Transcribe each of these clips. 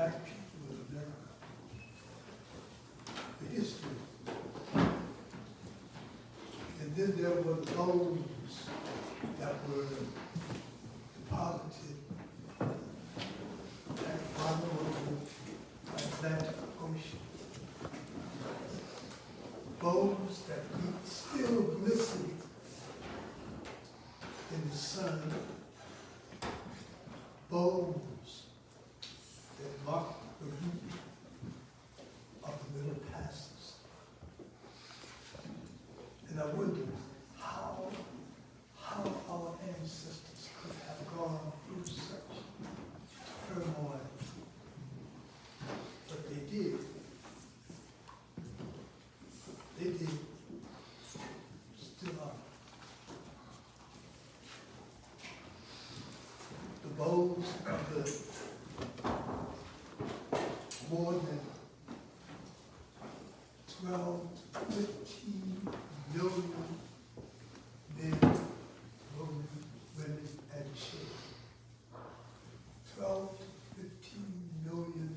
black people in America, the history. And then there were those that were deposited at the bottom of the Atlantic Ocean. Bones that still glisten in the sun. Bones that mark the root of the Middle Passes. And I wonder how our ancestors could have gone through such turmoil, but they did. They did. Still are. The bones of the more than 12 to 15 million men, women, and children. 12 to 15 million.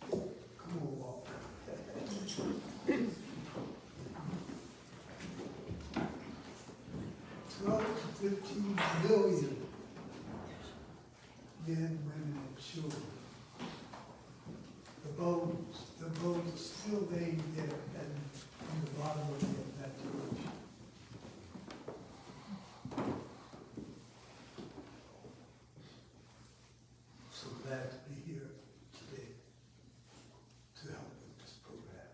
Come on, Walker. 12 to 15 million men, women, and children. The bones are still laying there and on the bottom of the Atlantic Ocean. So glad to be here today to help with this program.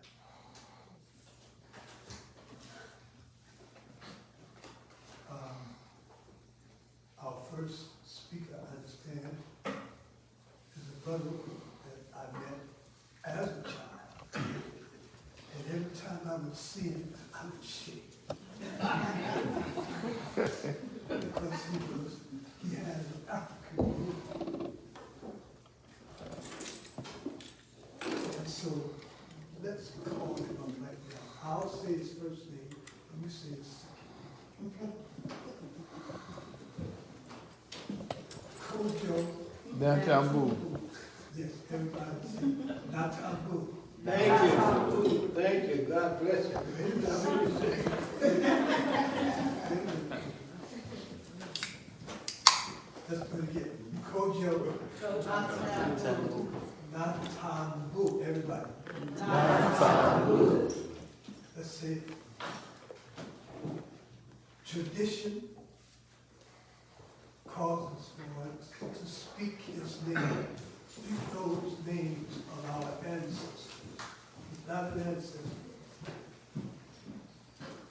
Our first speaker, I understand, is a brother that I met as a child. And every time I would see him, I would shake. Because he had an African root. And so let's call him up right now. I'll say his first name, and you say his second. Okay? Kojo. Downtown Boo. Yes, everybody say Downtown Boo. Thank you. Thank you. God bless you. Let's put it again. Kojo. Downtown Boo. Everybody. Downtown Boo. Let's say tradition causes one to speak his name. Speak those names of our ancestors. He's not an ancestor,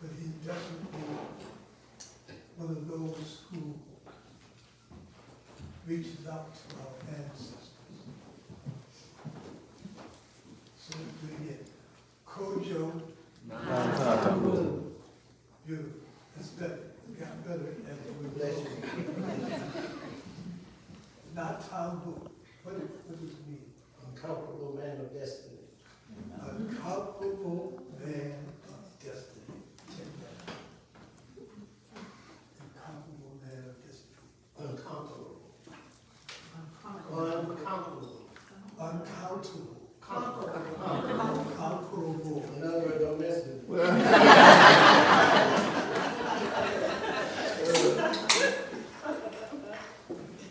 but he's definitely one of those who reaches out to our ancestors. So let's do it again. Kojo. Downtown Boo. Beautiful. That's better. It got better as we Bless you. Not Tom Book. What does it mean? Incomparable man of destiny. Incomparable man of destiny. Incomparable man of destiny. Unconquerable. Uncountable. Uncountable. Conquerable. Unconquerable. In other words, don't mess with me.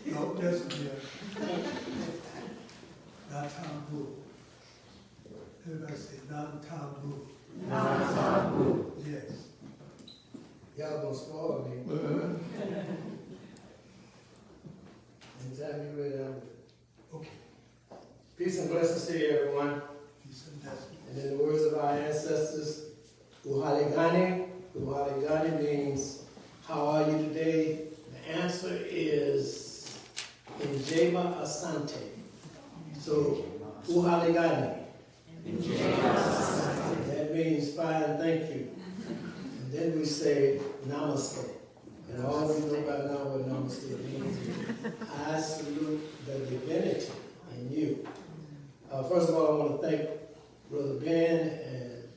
No, that's here. Not Tom Book. Everybody say non-Tom Book. Downtown Boo. Yes. Y'all gonna spoil me. Anytime you ready, I'm ready. Okay. Peace and blessings to you, everyone. Peace and blessings. And in the words of our ancestors, Uhaligani. Uhaligani means, how are you today? The answer is Njema Asante. So, Uhaligani. That means fine, thank you. And then we say namaste. And all of you know by now what namaste means. I salute the divinity in you. First of all, I want to thank Brother Ben and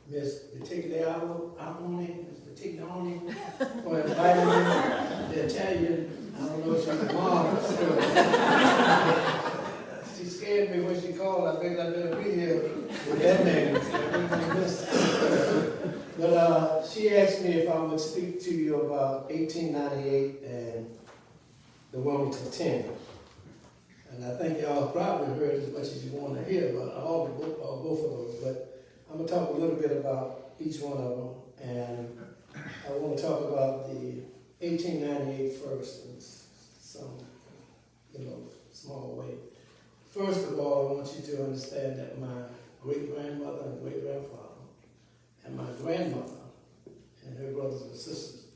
Miss Batiglione for inviting me. The Italian, I don't know if she's a mom. She scared me when she called. I think I better be here with that name. But she asked me if I would speak to you about 1898 and the Wilmington 10. And I think y'all probably heard as much as you want to hear about both of those. But I'm going to talk a little bit about each one of them. And I want to talk about the 1898 first in some, small way. First of all, I want you to understand that my great-grandmother and great-grandfather and my grandmother and her brothers and sisters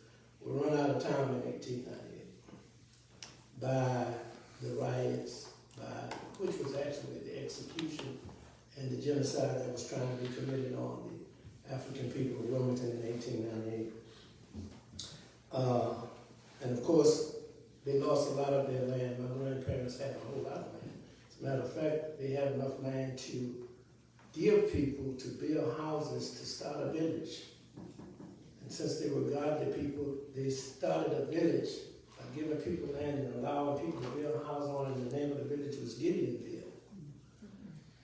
were run out of town in 1898 by the riots, which was actually the execution and the genocide that was trying to be committed on the African people of Wilmington in 1898. And of course, they lost a lot of their land. My grandparents had a whole lot of land. As a matter of fact, they had enough land to give people to build houses to start a village. And since they were godly people, they started a village by giving people land and allowing people to build a house on it, and the name of the village was Gideonville.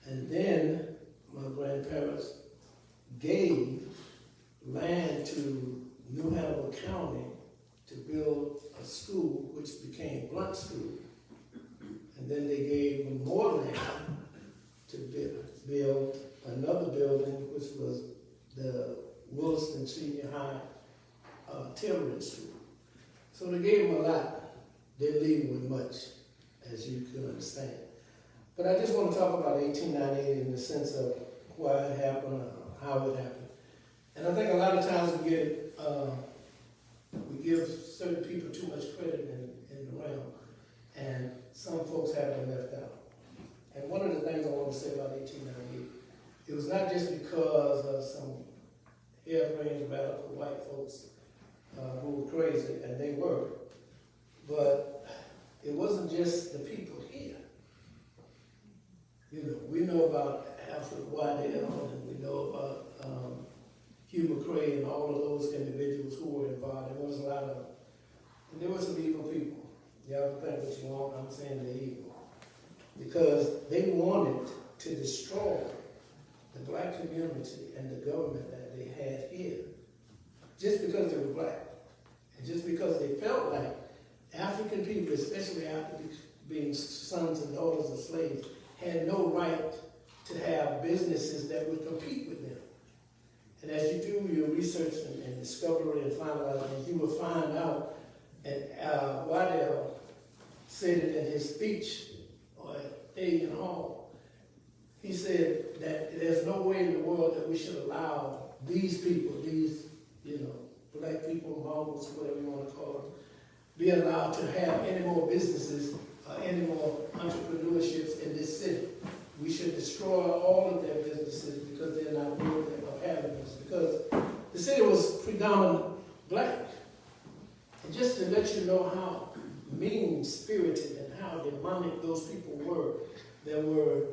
And then my grandparents gave land to New Hannibal County to build a school, which became Blunt School. And then they gave them more land to build another building, which was the Williston Senior High Tailoring School. So they gave them a lot. They didn't leave them with much, as you can understand. But I just want to talk about 1898 in the sense of why it happened, how it happened. And I think a lot of times we give certain people too much credit in the realm, and some folks have been left out. And one of the things I want to say about 1898, it was not just because of some hair-brained radical white folks who were crazy, and they were, but it wasn't just the people here. We know about Alfred Waddell, and we know about Hugh McCrae and all of those individuals who were involved. There was a lot of, and there were some evil people. Y'all can think what you want, I'm saying they're evil. Because they wanted to destroy the black community and the government that they had here, just because they were black. And just because they felt like African people, especially after being sons and daughters of slaves, had no right to have businesses that would compete with them. And as you do your research and discovery and finalizing, you will find out, and Waddell said it in his speech at Dagan Hall. He said that there's no way in the world that we should allow these people, these, black people, Mongols, whatever you want to call them, be allowed to have any more businesses, any more entrepreneurships in this city. We should destroy all of their businesses because they're not worthy of having this. Because the city was predominantly black. And just to let you know how mean-spirited and how demonic those people were, there were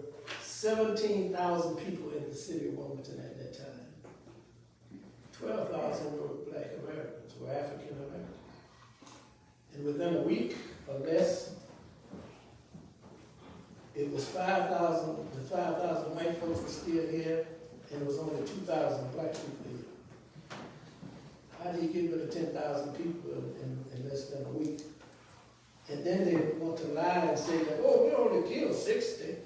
17,000 people in the city of Wilmington at that time. 12,000 were black Americans, were African Americans. And within a week or less, it was 5,000, the 5,000 white folks were still here, and it was only 2,000 black people here. How do you get rid of 10,000 people in less than a week? And then they want to lie and say that, oh, we only killed 60.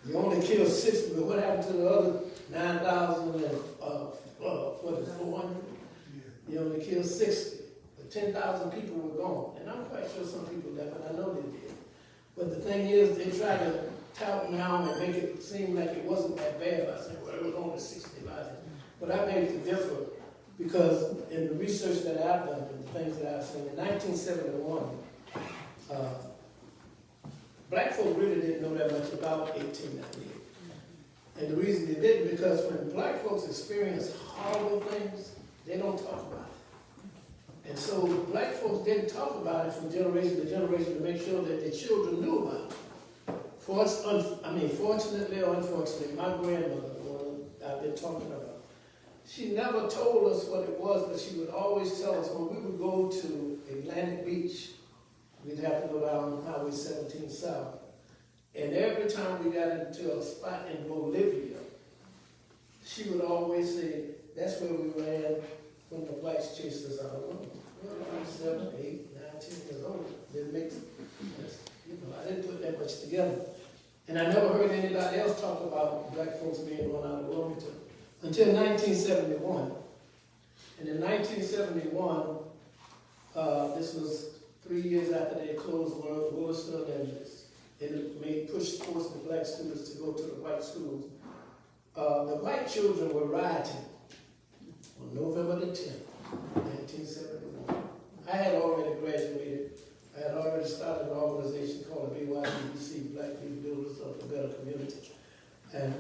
You only killed 60, but what happened to the other 9,000 and, 400? You only killed 60. But 10,000 people were gone. And I'm quite sure some people left, and I know they did. But the thing is, they try to tout now and make it seem like it wasn't that bad by saying, well, it was only 60 lives. But I beg to differ, because in the research that I've done and the things that I've seen, in 1971, black folk really didn't know that much about 1898. And the reason they didn't, because when black folks experience horrible things, they don't talk about it. And so black folks didn't talk about it from generation to generation to make sure that their children knew about it. Fortunately or unfortunately, my grandmother, the one I've been talking about, she never told us what it was, but she would always tell us when we would go to Atlantic Beach, we'd have Highway 17 South. And every time we got into a spot in Bolivia, she would always say, that's where we ran when the blacks chased us out of Rome. I was 7, 8, 9, 10 years old. Didn't make sense. I didn't put that much together. And I never heard anybody else talk about black folks being run out of Wilmington until 1971. And in 1971, this was 3 years after they closed Williston, and it forced the black students to go to the white schools. The white children were rioting on November the 10th, 1971. I had already graduated. I had already started an organization called the BYBC, Black Youth Builders of a Better Community. And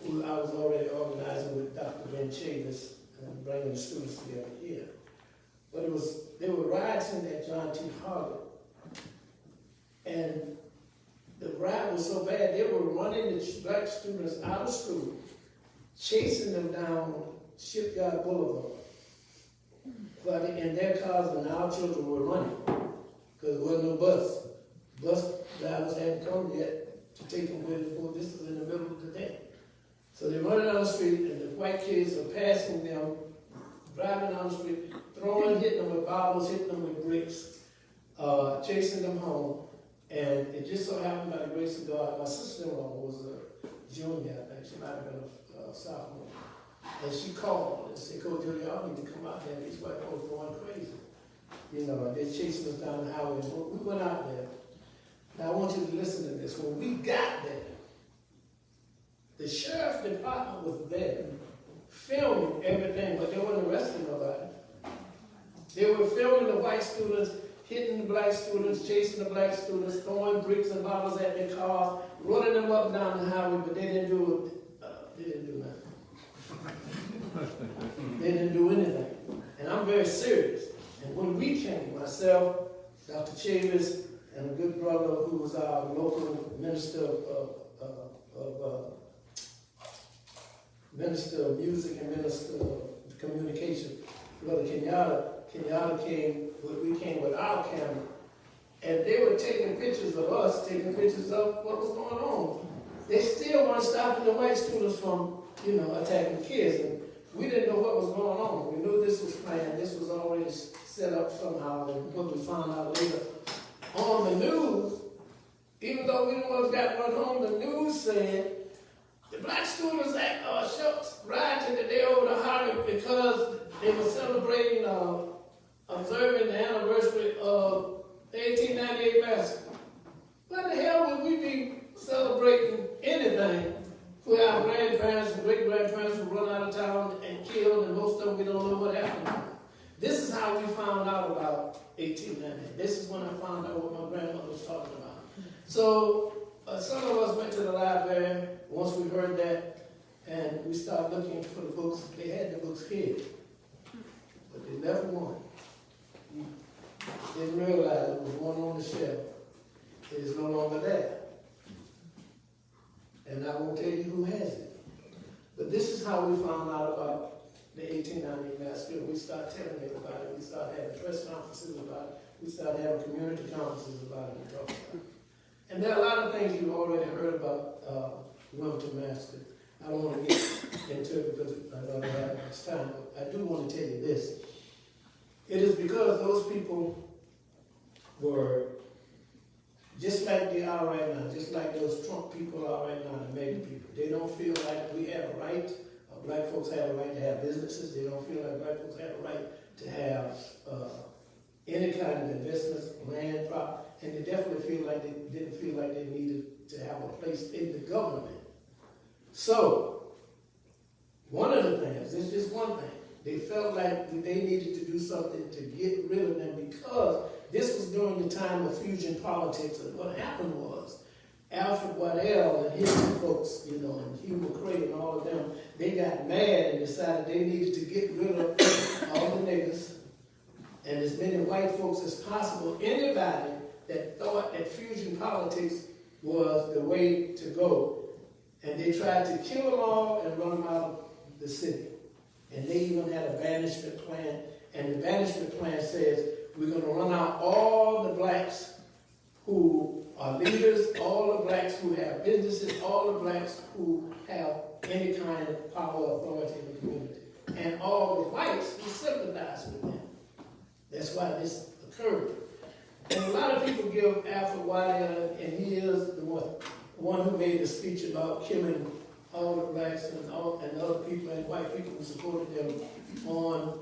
I was already organizing with Dr. Ben Chavis and bringing the students together here. But they were rioting at John T. Harvard. And the riot was so bad, they were running the black students out of school, chasing them down Shipyard Boulevard. But in their cars, and our children were running, because there wasn't no bus. Bus drivers hadn't come yet to take them where before. This was in the middle of the day. So they're running down the street, and the white kids are passing them, driving down the street, hitting them with bottles, hitting them with bricks, chasing them home. And it just so happened by the grace of God, my sister-in-law was a junior, I think. She might have been a sophomore. And she called and said, Coach Judy, y'all need to come out there. These white folks are going crazy. You know, they're chasing us down the highway. We went out there. Now I want you to listen to this. When we got there, the sheriff's department was there filming everything, but they weren't arresting nobody. They were filming the white students, hitting the black students, chasing the black students, throwing bricks and bottles at their cars, running them up and down the highway, but they didn't do nothing. They didn't do anything. And I'm very serious. And when we came, myself, Dr. Chavis, and a good brother who was our local minister of music and minister of communication, Brother Kenyatta came, we came with our camera, and they were taking pictures of us, taking pictures of what was going on. They still weren't stopping the white students from, attacking kids. And we didn't know what was going on. We knew this was planned. This was already set up somehow. And what we found out later on the news, even though we didn't got run home, the news said the black students rioted today over the Harvard because they were celebrating, observing the anniversary of the 1898 massacre. Why the hell would we be celebrating anything where our grandparents and great-grandparents were run out of town and killed, and most of them we don't know what happened? This is how we found out about 1898. This is when I found out what my grandmother was talking about. So some of us went to the library once we heard that, and we started looking for the books. They had the books here, but they never won. Didn't realize it was one on the shelf. It is no longer there. And I won't tell you who has it. But this is how we found out about the 1898 massacre. We started telling everybody. We started having press conferences about it. We started having community conferences about it and talking about it. And there are a lot of things you've already heard about Wilmington massacre. I don't want to get into it because I don't have much time, but I do want to tell you this. It is because those people were just like they are right now, just like those Trump people are right now, the MAGA people. They don't feel like we have a right, black folks have a right to have businesses. They don't feel like black folks have a right to have any kind of investments, land, prop, and they definitely didn't feel like they needed to have a place in the government. So, one of the things, it's just one thing, they felt like they needed to do something to get rid of them because this was during the time of fusion politics, and what happened was Alfred Waddell and his folks, and Hugh McCrae and all of them, they got mad and decided they needed to get rid of all the niggas and as many white folks as possible. Anybody that thought that fusion politics was the way to go, and they tried to kill them all and run them out of the city. And they even had a banishment plan, and the banishment plan says, we're going to run out all the blacks who are leaders, all the blacks who have businesses, all the blacks who have any kind of power or authority in the community, and all the whites who sympathize with them. That's why this occurred. And a lot of people give Alfred Whitehead, and he is the one who made the speech about killing all the blacks and other people and white people who supported them on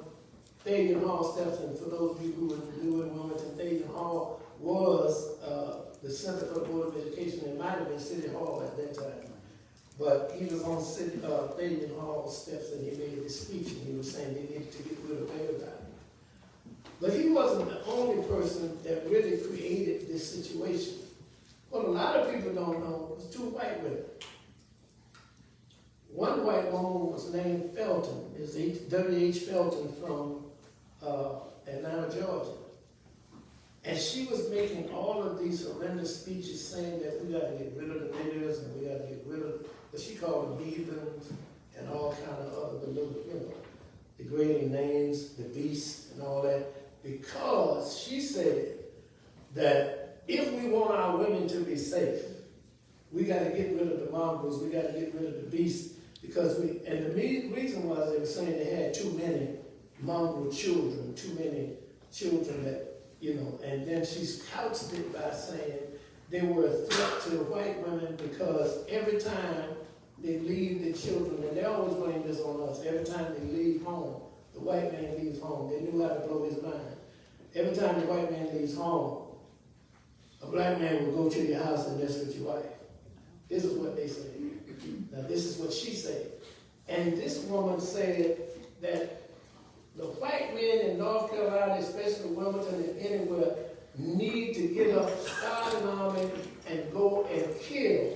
Thayer Hall steps. And for those people who were new in Wilmington, Thayer Hall was the Center for the Board of Education. It might have been City Hall at that time. But he was on Thayer Hall steps and he made this speech and he was saying they needed to get rid of everybody. But he wasn't the only person that really created this situation. What a lot of people don't know was two white women. One white woman was named Felton, is W.H. Felton from Atlanta, Georgia. And she was making all of these horrendous speeches saying that we got to get rid of the niggers and we got to get rid of, what she called them heathens and all kind of other, degrading names, the beast and all that, because she said that if we want our women to be safe, we got to get rid of the mongrels, we got to get rid of the beasts, because and the reason was they were saying they had too many mongrel children, too many children that, and then she's couched it by saying they were a threat to the white women because every time they leave the children, and they always blame this on us, every time they leave home, the white man leaves home, they knew how to blow his mind. Every time the white man leaves home, a black man will go to your house and mess with your wife. This is what they say. Now this is what she said. And this woman said that the white men in North Carolina, especially Wilmington and anywhere, need to get up, start an army, and go and kill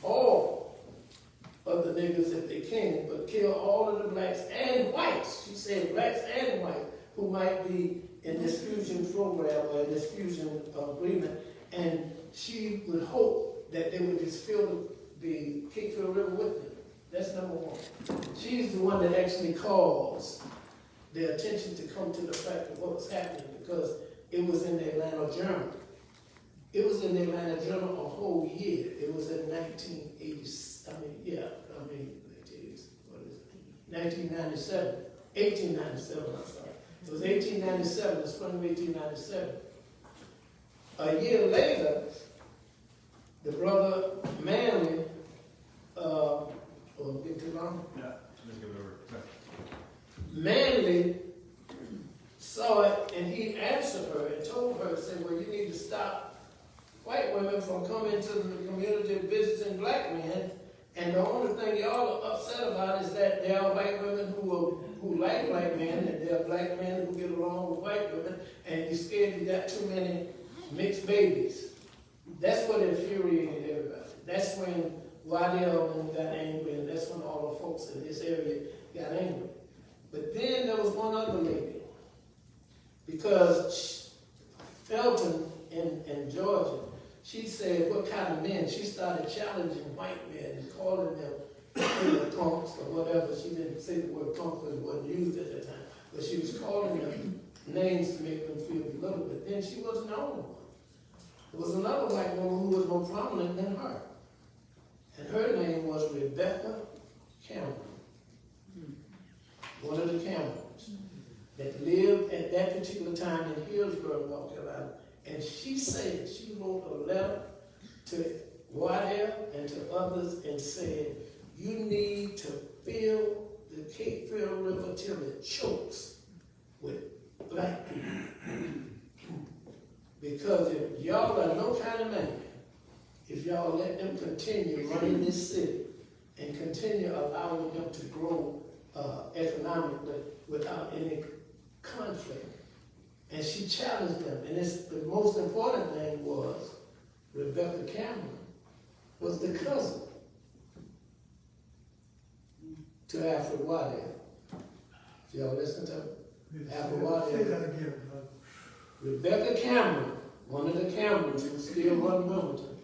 all of the niggas if they can, but kill all of the blacks and whites. She said blacks and whites who might be in this fusion program or in this fusion agreement. And she would hope that they would just fill the Cakefield River with them. That's number one. She's the one that actually caused their attention to come to the fact of what was happening because it was in the Atlanta Journal. It was in the Atlanta Journal a whole year. It was in 1897, I'm sorry. It was 1897, the spring of 1897. A year later, the brother Manley, get too long? Yeah, just give it over. Manley saw it and he answered her and told her, said, well, you need to stop white women from coming to the community visiting black men. And the only thing y'all are upset about is that there are white women who like black men and there are black men who get along with white women and you're scared you got too many mixed babies. That's what infuriated everybody. That's when Waddell got angry and that's when all the folks in this area got angry. But then there was one other lady, because Felton in Georgia, she said, what kind of men? She started challenging white men and calling them punks or whatever. She didn't say the word punk because it wasn't used at the time. But she was calling them names to make them feel belittled. But then she wasn't the only one. There was another white woman who was more prominent than her. And her name was Rebecca Cameron. One of the Camerons that lived at that particular time in Hillsborough, North Carolina. And she said, she wrote a letter to Waddell and to others and said, you need to fill the Cakefield River till it chokes with black people. Because if y'all are no kind of man, if y'all let them continue running this city and continue allowing them to grow economically without any conflict. And she challenged them. And the most important thing was Rebecca Cameron was the cousin to Alfred Waddell. Y'all listen to Alfred Waddell? Say that again, brother. Rebecca Cameron, one of the Camerons who still run Wilmington,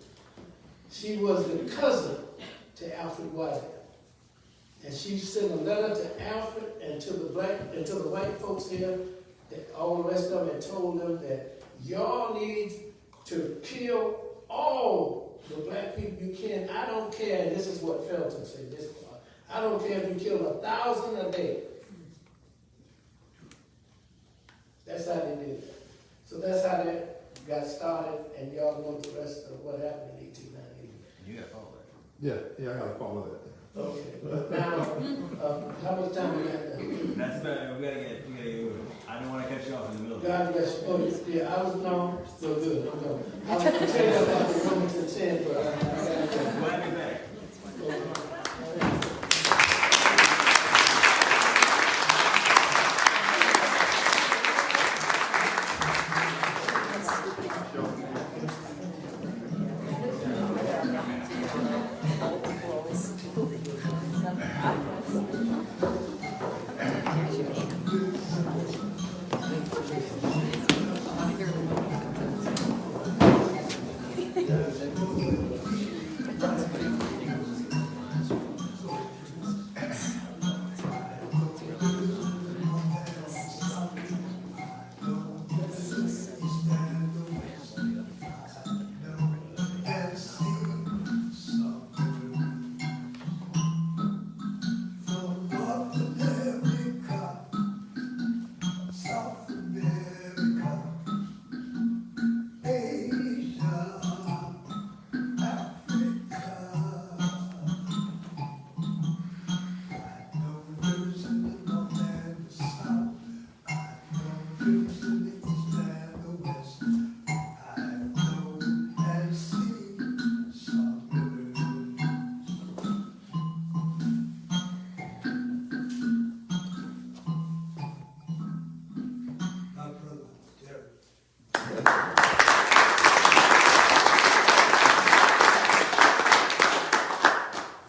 she was the cousin to Alfred Waddell. And she sent a letter to Alfred and to the white folks here, that all the rest of them, and told them that y'all need to kill all the black people you can. I don't care, and this is what Felton said, this part. I don't care if you kill 1,000 a day. That's how they did it. So that's how that got started, and y'all know the rest of what happened in 1898. You got all that. Yeah, I gotta follow that. Okay, but now, how much time we got now? That's better. We gotta get. I don't want to cut you off in the middle. God bless you. Oh, yeah, I was, no, so good, I'm going. I was gonna tell you about the Wilmington 10, but I got to. Glad to be back.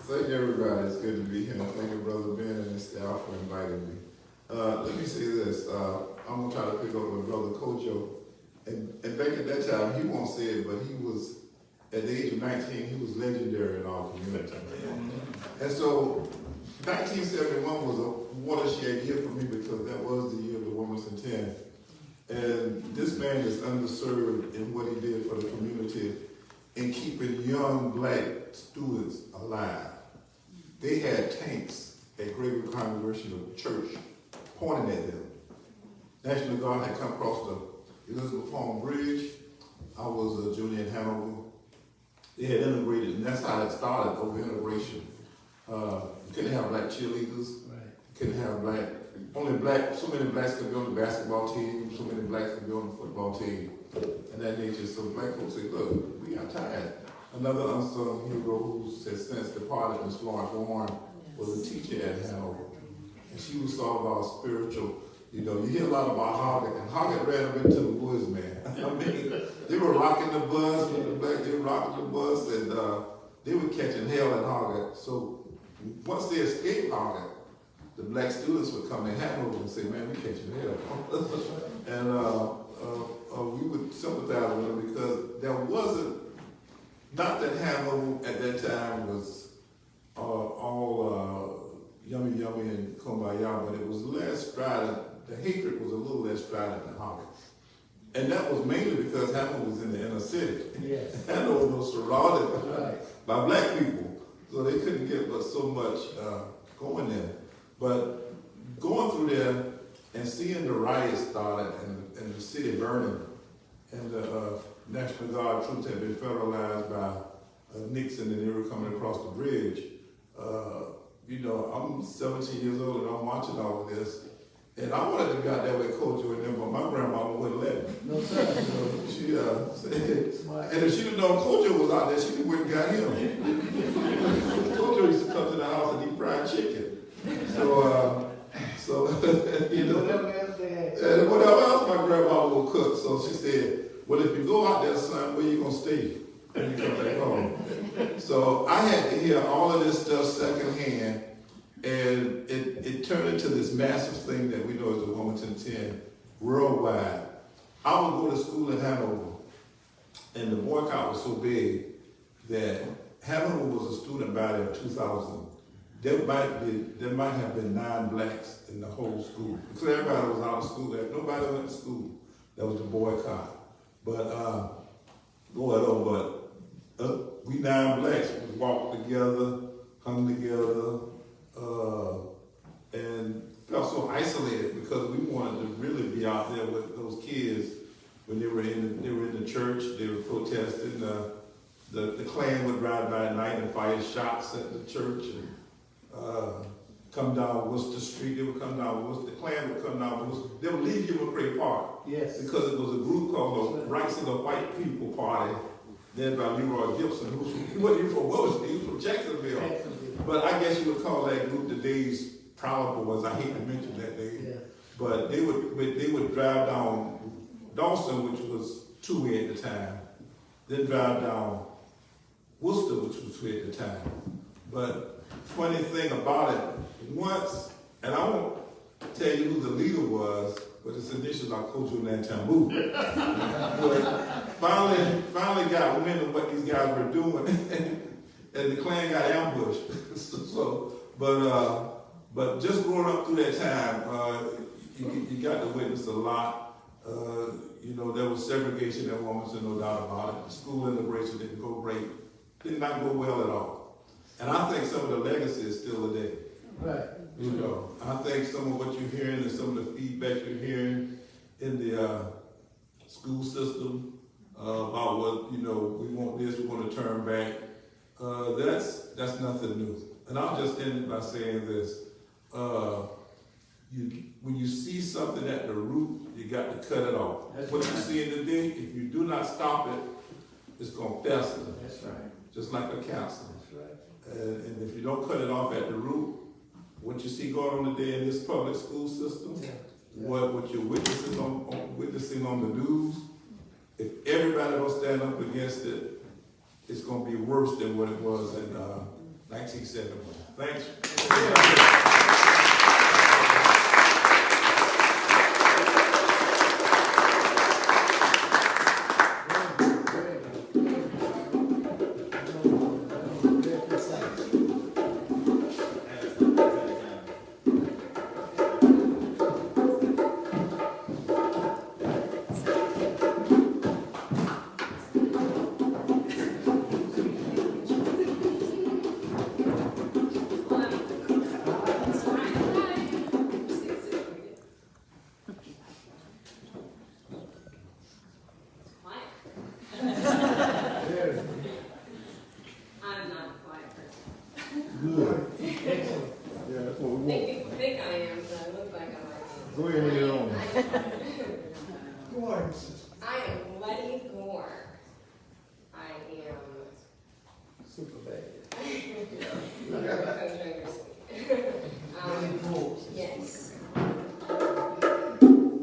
Thank you, everybody. It's good to be here. Thank you, Brother Ben and Mr. Al for inviting me. Let me say this. I'm gonna try to pick up with Brother Kojo. And back at that time, he won't say it, but he was, at the age of 19, he was legendary in our community. And so, 1971 was a watershed year for me because that was the year of the Wilmington 10. And this man is underserved in what he did for the community in keeping young black students alive. They had tanks at Greater Congregational Church pointing at them. National Guard had come across the Elizabeth Farm Bridge. I was a junior in Hanover. They had integrated, and that's how it started, over integration. You couldn't have black cheerleaders. Right. You couldn't have so many blacks could be on the basketball team, so many blacks could be on the football team, and that nature. So black folks say, look, we got tired. Another unsung hero who has since departed, Miss Florence Warren, was a teacher at Hanover. And she was sort of our spiritual, you hear a lot about Hoggett, and Hoggett ran up into the woods, man. I mean, they were rocking the bus, they were rocking the bus, and they were catching hell at Hoggett. So once they escaped Hoggett, the black students would come to Hanover and say, man, we catching hell. And we would sympathize with them because there wasn't, not that Hanover at that time was all yummy and kumbaya, but it was less strident. The hatred was a little less strident than Hoggett. And that was mainly because Hanover was in the inner city. Yes. Hanover was surrounded Right. by black people, so they couldn't get but so much going there. But going through there and seeing the riots started and the city burning, and the National Guard troops had been federalized by Nixon, and they were coming across the bridge. I'm 17 years old and I'm watching all of this, and I wanted to be out there with Kojo and them, but my grandmama wouldn't let me. No, sir. She said, and if she'd have known Kojo was out there, she wouldn't have got him. Kojo used to come to the house and eat fried chicken. So Whatever else they had. and whatever else my grandma will cook. So she said, well, if you go out there, son, where you gonna stay when you come back home? So I had to hear all of this stuff secondhand, and it turned into this massive thing that we know as the Wilmington 10 worldwide. I would go to school in Hanover, and the boycott was so big that Hanover was a student body of 2,000. There might have been 9 blacks in the whole school. Because everybody was out of school. Nobody went to school. That was the boycott. But we 9 blacks, we walked together, hung together, and felt so isolated because we wanted to really be out there with those kids when they were in the church. They were protesting. The Klan would ride by at night and fire shots at the church and come down Worcester Street. They would come down Worcester. The Klan would come down Worcester. They would leave Hillcrest Park. Yes. Because it was a group called the Rights of the White People Party, led by Leroy Gibson, he wasn't even from Wilson, he was from Jacksonville. But I guess you would call that group the Days Proud Boys. I hate to mention that name. Yeah. But they would drive down Dawson, which was 2-way at the time, then drive down Worcester, which was 2-way at the time. But funny thing about it, once, and I won't tell you who the leader was, but his initials are Kojo Nantambu. finally got wind of what these guys were doing, and the Klan got ambushed. But just growing up through that time, you got to witness a lot. There was segregation at Wilmington, no doubt about it. The school integration didn't go great, did not go well at all. And I think some of the legacy is still there. Right. I think some of what you're hearing and some of the feedback you're hearing in the school system about what, we want this, we want to turn back, that's nothing new. And I'll just end it by saying this. When you see something at the root, you got to cut it off. That's what right. you see in the day, if you do not stop it, it's going to fester. That's right. Just like a cancer. That's right. And if you don't cut it off at the root, what you see going on today in this public school system, what you're witnessing on the news, if everybody don't stand up against it, it's going to be worse than what it was in 1971. Thanks. Yes.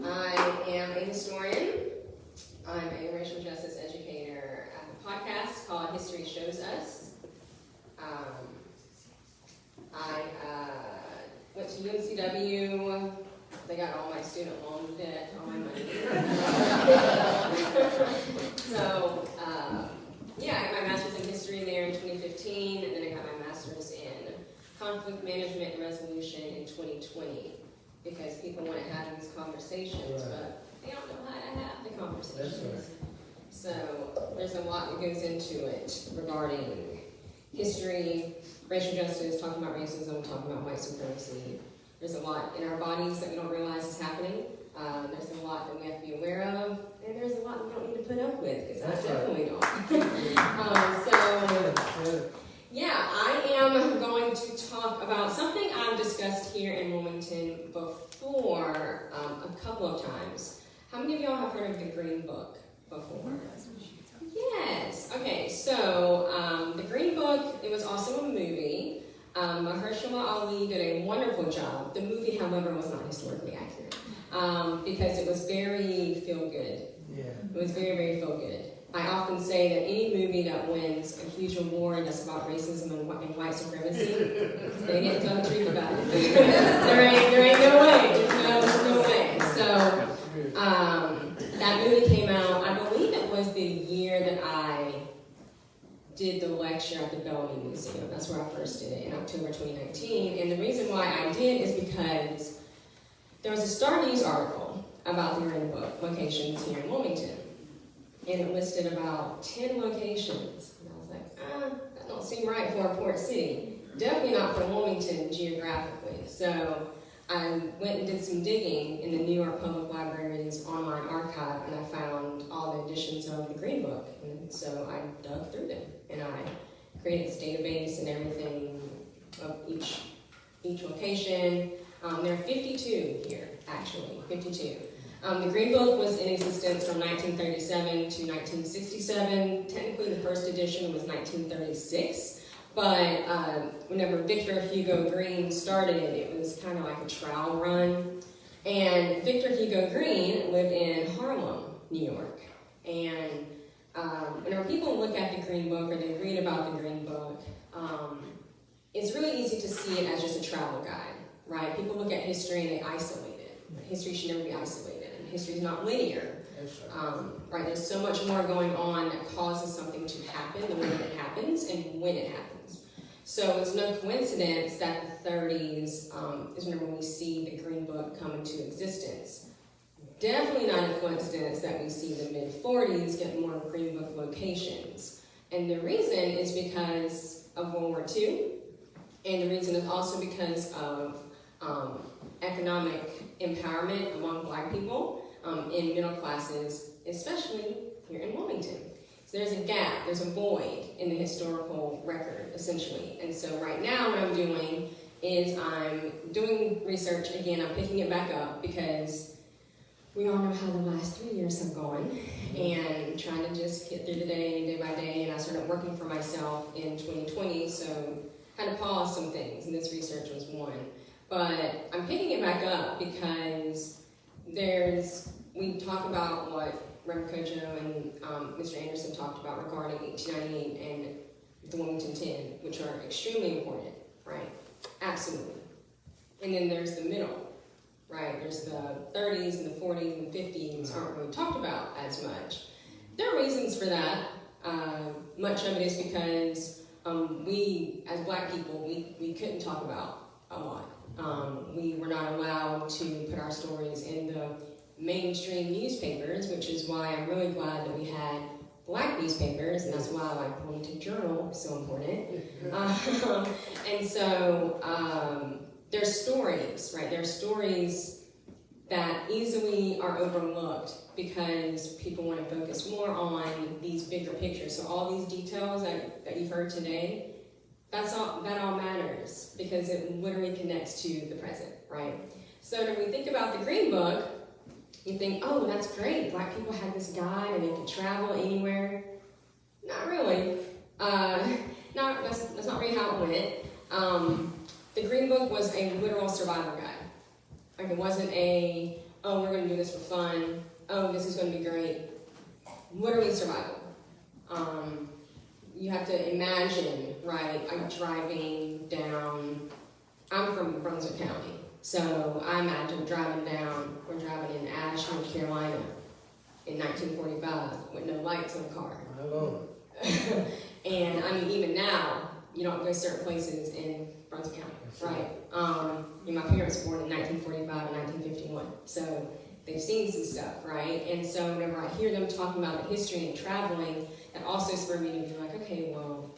I am a historian. I'm a racial justice educator at a podcast called History Shows Us. I went to UNCW. They got all my student loan debt, all my money. So, I got my master's in history there in 2015, and then I got my master's in conflict management and resolution in 2020, because people want to have these conversations, but they don't know how to have the conversations. That's right. So there's a lot that goes into it regarding history, racial justice, talking about racism, talking about white supremacy. There's a lot in our bodies that we don't realize is happening. There's a lot that we have to be aware of, and there's a lot we don't need to put up with, because I definitely don't. I am going to talk about something I've discussed here in Wilmington before a couple of times. How many of y'all have heard of the Green Book before? Yes. Okay, so the Green Book, it was also a movie. Mahershala Ali did a wonderful job. The movie, however, was not historically accurate because it was very feel-good. Yeah. It was very, very feel-good. I often say that any movie that wins a huge award that's about racism and white supremacy, they didn't tell the truth about it. there ain't no way. There's no way. So that movie came out, I believe it was the year that I did the lecture at the Bellamy Museum. That's where I first did it, in October 2019. And the reason why I did is because there was a Star News article about the Green Book locations here in Wilmington. and it listed about 10 locations. And I was like, that don't seem right for a port city. Definitely not for Wilmington geographically. So I went and did some digging in the New York Public Library's online archive, and I found all the editions of the Green Book. And so I dug through them, and I created this database and everything of each location. There are 52 here, actually, 52. The Green Book was in existence from 1937 to 1967. Technically, the first edition was 1936. But whenever Victor Hugo Green started, it was kind of like a trial run. And Victor Hugo Green lived in Harlem, New York. And whenever people look at the Green Book or they read about the Green Book, it's really easy to see it as just a travel guide, right? People look at history and they isolate it. But history should never be isolated, and history is not linear. Right? There's so much more going on that causes something to happen, the way that it happens, and when it happens. So it's no coincidence that the 30s is whenever we see the Green Book come into existence. Definitely not a coincidence that we see the mid-40s get more Green Book locations. And the reason is because of World War II, and the reason is also because of economic empowerment among Black people in middle classes, especially here in Wilmington. So there's a gap, there's a void in the historical record, essentially. And so right now what I'm doing is I'm doing research again. I'm picking it back up because we all know how the last 3 years have gone, and trying to just get through the day by day. And I started working for myself in 2020, so I had to pause some things, and this research was one. But I'm picking it back up because we talk about what Reverend Kojo and Mr. Anderson talked about regarding 1898 and the Wilmington 10, which are extremely important, right? Absolutely. And then there's the middle, right? There's the 30s and the 40s and the 50s aren't really talked about as much. There are reasons for that. Much of it is because we, as Black people, we couldn't talk about a lot. We were not allowed to put our stories in the mainstream newspapers, which is why I'm really glad that we had Black newspapers, and that's why like Wilmington Journal is so important. And so there's stories, right? There's stories that easily are overlooked because people want to focus more on these bigger pictures. So all these details that you've heard today, that all matters because it literally connects to the present, right? So when we think about the Green Book, you think, oh, that's great. Black people had this guide and they could travel anywhere. Not really. That's not really how it went. The Green Book was a literal survival guide. Like it wasn't oh, we're going to do this for fun. Oh, this is going to be great. Literally survival. You have to imagine, right? I'm driving down. I'm from Brunswick County. So I imagine we're driving in Ash, North Carolina in 1945 with no lights on the car. My Lord. And I mean, even now, you don't go certain places in Brunswick County, right? My parents were born in 1945 and 1951, so they've seen some stuff, right? And so whenever I hear them talking about the history and traveling, that also spurred me to be like, okay, well,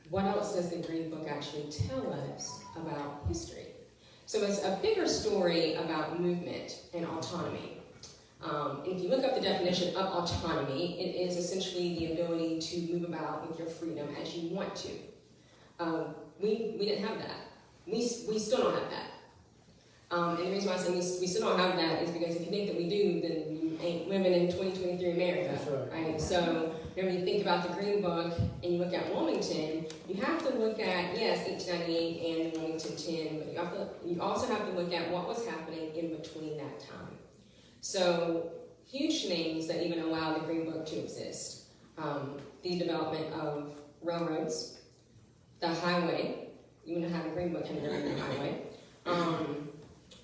what else does the Green Book actually tell us about history? So it's a bigger story about movement and autonomy. And if you look up the definition of autonomy, it is essentially the ability to move about with your freedom as you want to. We didn't have that. We still don't have that. And the reason why I say we still don't have that is because if you think that we do, then you ain't living in 2023 America. That's right? So when you think about the Green Book and you look at Wilmington, you have to look at, yes, 1898 and the Wilmington 10, but you also have to look at what was happening in between that time. So huge names that even allow the Green Book to exist. The development of railroads, the highway, you wouldn't have a Green Book under the highway,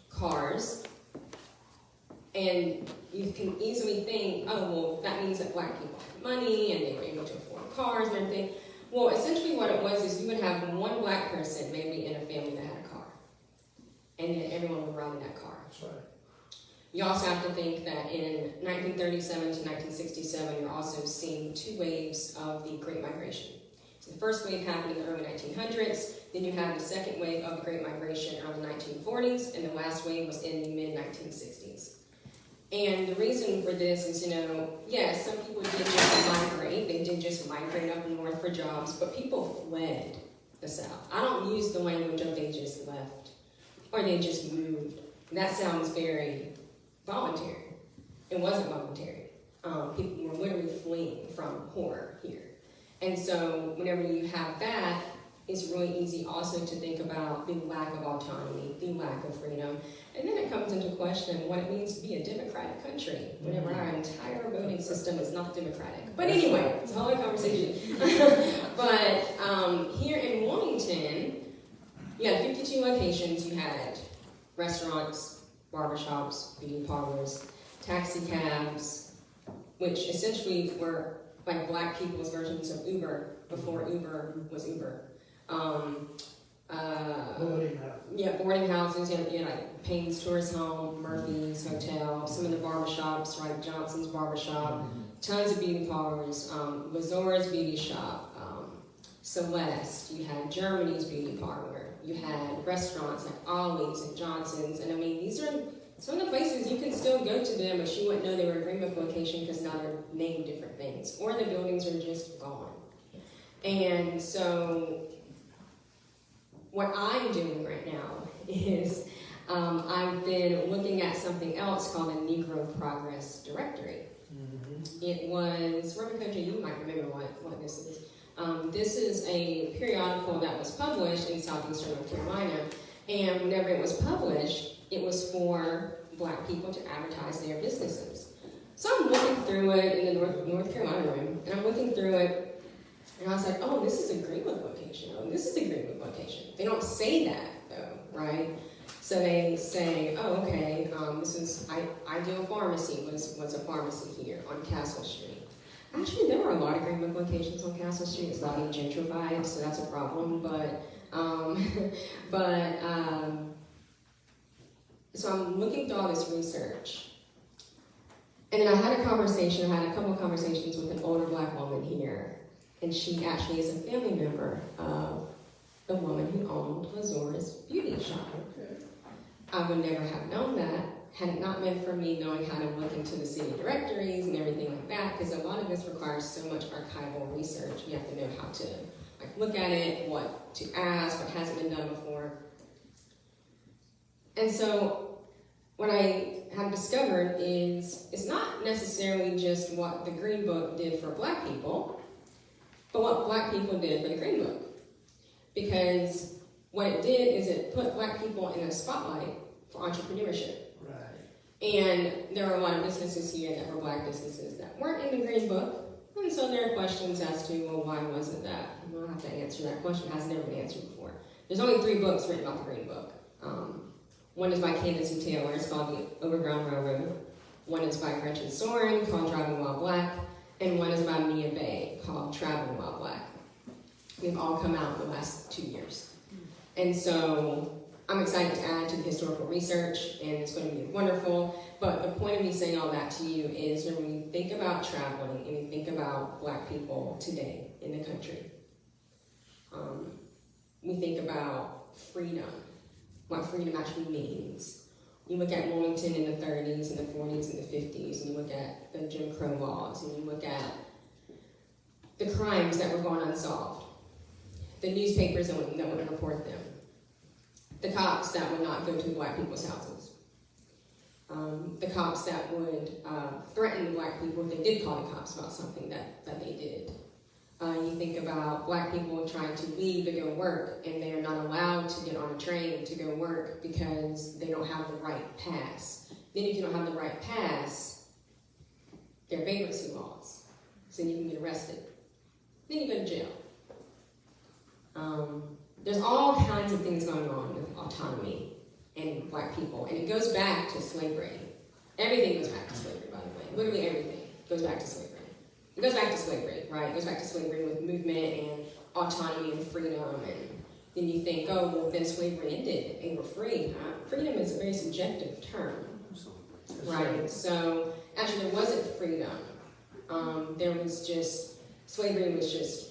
cars, and you can easily think, oh, well, that means that Black people had money and they were able to afford cars and everything. Well, essentially what it was is you would have one Black person maybe in a family that had a car, and then everyone would ride in that car. That's right. You also have to think that in 1937 to 1967, you're also seeing two waves of the Great Migration. So the first wave happened in the early 1900s, then you have the second wave of the Great Migration around the 1940s, and the last wave was in the mid-1960s. And the reason for this is, yes, some people did just migrate. They did just migrate up north for jobs, but people fled the South. I don't use the language of they just left or they just moved. That sounds very voluntary. It wasn't voluntary. People were literally fleeing from horror here. And so whenever you have that, it's really easy also to think about the lack of autonomy, the lack of freedom. And then it comes into question what it means to be a democratic country whenever our entire voting system is not democratic. But anyway, it's a whole other conversation. But here in Wilmington, you had 52 locations. You had restaurants, barbershops, beauty parlors, taxi cabs, which essentially were like black people's versions of Uber before Uber was Uber. Boarding houses. You had like Payne's Tourist Home, Murphy's Hotel, some of the barbershops, right? Johnson's Barbershop, tons of beauty parlors, Lazora's Beauty Shop, Celeste. You had Germany's Beauty Parlor. You had restaurants like Ollie's and Johnson's, and I mean these are some of the places you can still go to them, but you wouldn't know they were a Green Book location because now they're named different things, or the buildings are just gone. And so what I'm doing right now is I've been looking at something else called a Negro Progress Directory. It was, Reverend Country, you might remember what this is. This is a periodical that was published in southeastern North Carolina, and whenever it was published, it was for black people to advertise their businesses. So I'm looking through it in the North Carolina room, and I'm looking through it, and I was like, oh, this is a Green Book location. Oh, this is a Green Book location. They don't say that, though, right? So they say, oh, okay, this is Ideal Pharmacy was a pharmacy here on Castle Street. Actually, there were a lot of Green Book locations on Castle Street. It's not being gentrified, so that's a problem. So I'm looking through all this research. And then I had a couple of conversations with an older black woman here. And she actually is a family member of the woman who owned Lazora's Beauty Shop. I would never have known that had it not been for me knowing how to look into the city directories and everything like that, because a lot of this requires so much archival research. You have to know how to look at it, what to ask, what hasn't been done before. And so what I have discovered is it's not necessarily just what the Green Book did for black people, but what black people did for the Green Book. Because what it did is it put black people in a spotlight for entrepreneurship. Right. And there were a lot of businesses here that were black businesses that weren't in the Green Book. And so there are questions as to, well, why wasn't that? And I'll have to answer that question. It has never been answered before. There's only 3 books written about the Green Book. One is by Candace E. Taylor. It's called The Overground Railroad. One is by Gretchen Soren, called Driving While Black. And one is by Mia Bay, called Traveling While Black. They've all come out in the last 2 years. And so I'm excited to add to the historical research, and it's going to be wonderful. But the point of me saying all that to you is when we think about traveling and we think about black people today in the country, we think about freedom, what freedom actually means. You look at Wilmington in the 30s and the 40s and the 50s, and you look at the Jim Crow laws, and you look at the crimes that were going unsolved, the newspapers that would report them, the cops that would not go to black people's houses, the cops that would threaten black people if they did call the cops about something that they did. You think about black people trying to leave to go work, and they are not allowed to get on a train to go work because they don't have the right pass. Then if you don't have the right pass, there are vagrancy laws, so you can get arrested. Then you go to jail. There's all kinds of things going on with autonomy and black people, and it goes back to slavery. Everything goes back to slavery, by the way. Literally everything goes back to slavery. It goes back to slavery, right? It goes back to slavery with movement and autonomy and freedom, and then you think, oh, well, then slavery ended and we're free. Freedom is a very subjective term, right? So actually there wasn't freedom. There was just, slavery was just,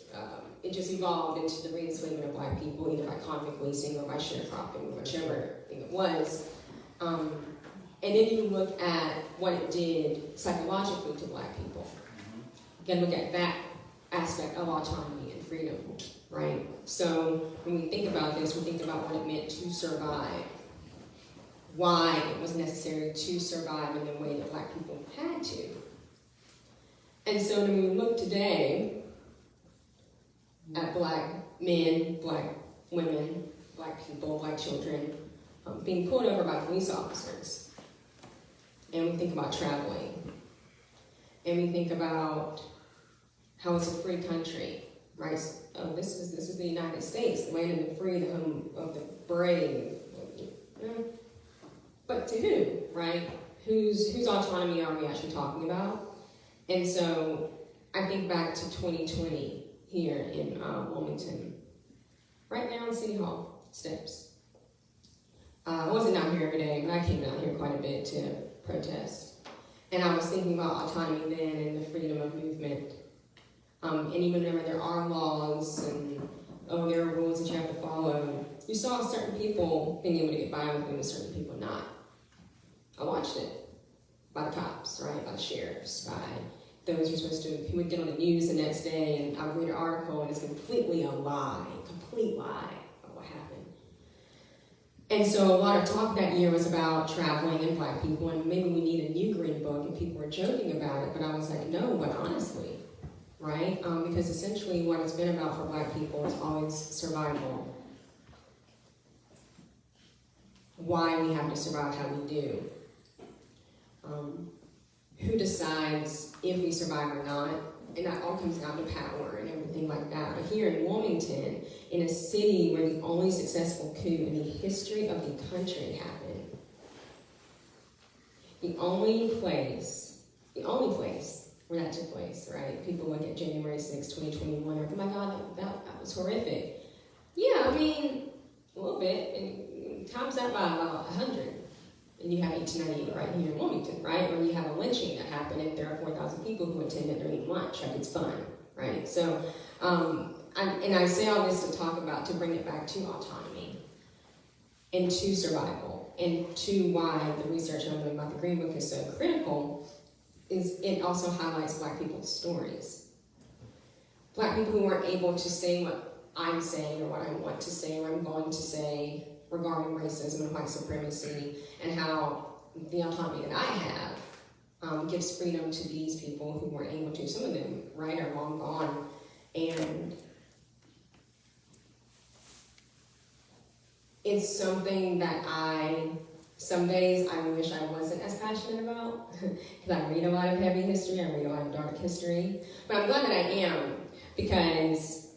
it just evolved into the re-enslavement of black people, either by convict leasing or by sharecropping, whichever thing it was. And then you look at what it did psychologically to black people. Again, look at that aspect of autonomy and freedom, right? So when we think about this, we think about what it meant to survive, why it was necessary to survive in the way that black people had to. And so when we look today at black men, black women, black people, black children, being pulled over by police officers, and we think about traveling, and we think about how it's a free country, right? Oh, this is the United States, the land of the free, the home of the brave. But to who, right? Whose autonomy are we actually talking about? And so I think back to 2020 here in Wilmington, right now in City Hall steps. I wasn't out here every day, but I came out here quite a bit to protest. And I was thinking about autonomy then and the freedom of movement. And even whenever there are laws and there are rules that you have to follow, you saw certain people being able to get by with them and certain people not. I watched it by the cops, right? By the sheriffs, by those who were supposed to, who would get on the news the next day, and I read an article and it's completely a lie, complete lie of what happened. And so a lot of talk that year was about traveling and black people, and maybe we need a new green book, and people were joking about it, but I was like, no, but honestly, right? Because essentially what it's been about for black people is always survival. Why we have to survive how we do. Who decides if we survive or not, and that all comes down to power and everything like that. But here in Wilmington, in a city where the only successful coup in the history of the country happened, the only place where that took place, right? People look at January 6, 2021, and oh my God, that was horrific. Yeah, I mean, a little bit, and times that by about 100. And you have 1898 right here in Wilmington, right? Where you have a lynching that happened, and there are 4,000 people who attended their eating lunch. Like, it's fun, right? So, and I say all this to bring it back to autonomy and to survival and to why the research I'm doing about the Green Book is so critical is it also highlights black people's stories. Black people who weren't able to say what I'm saying or what I want to say or I'm going to say regarding racism and white supremacy, and how the autonomy that I have gives freedom to these people who weren't able to. Some of them, right, are long gone. And it's something that some days I wish I wasn't as passionate about, because I read a lot of heavy history, I read a lot of dark history, but I'm glad that I am, because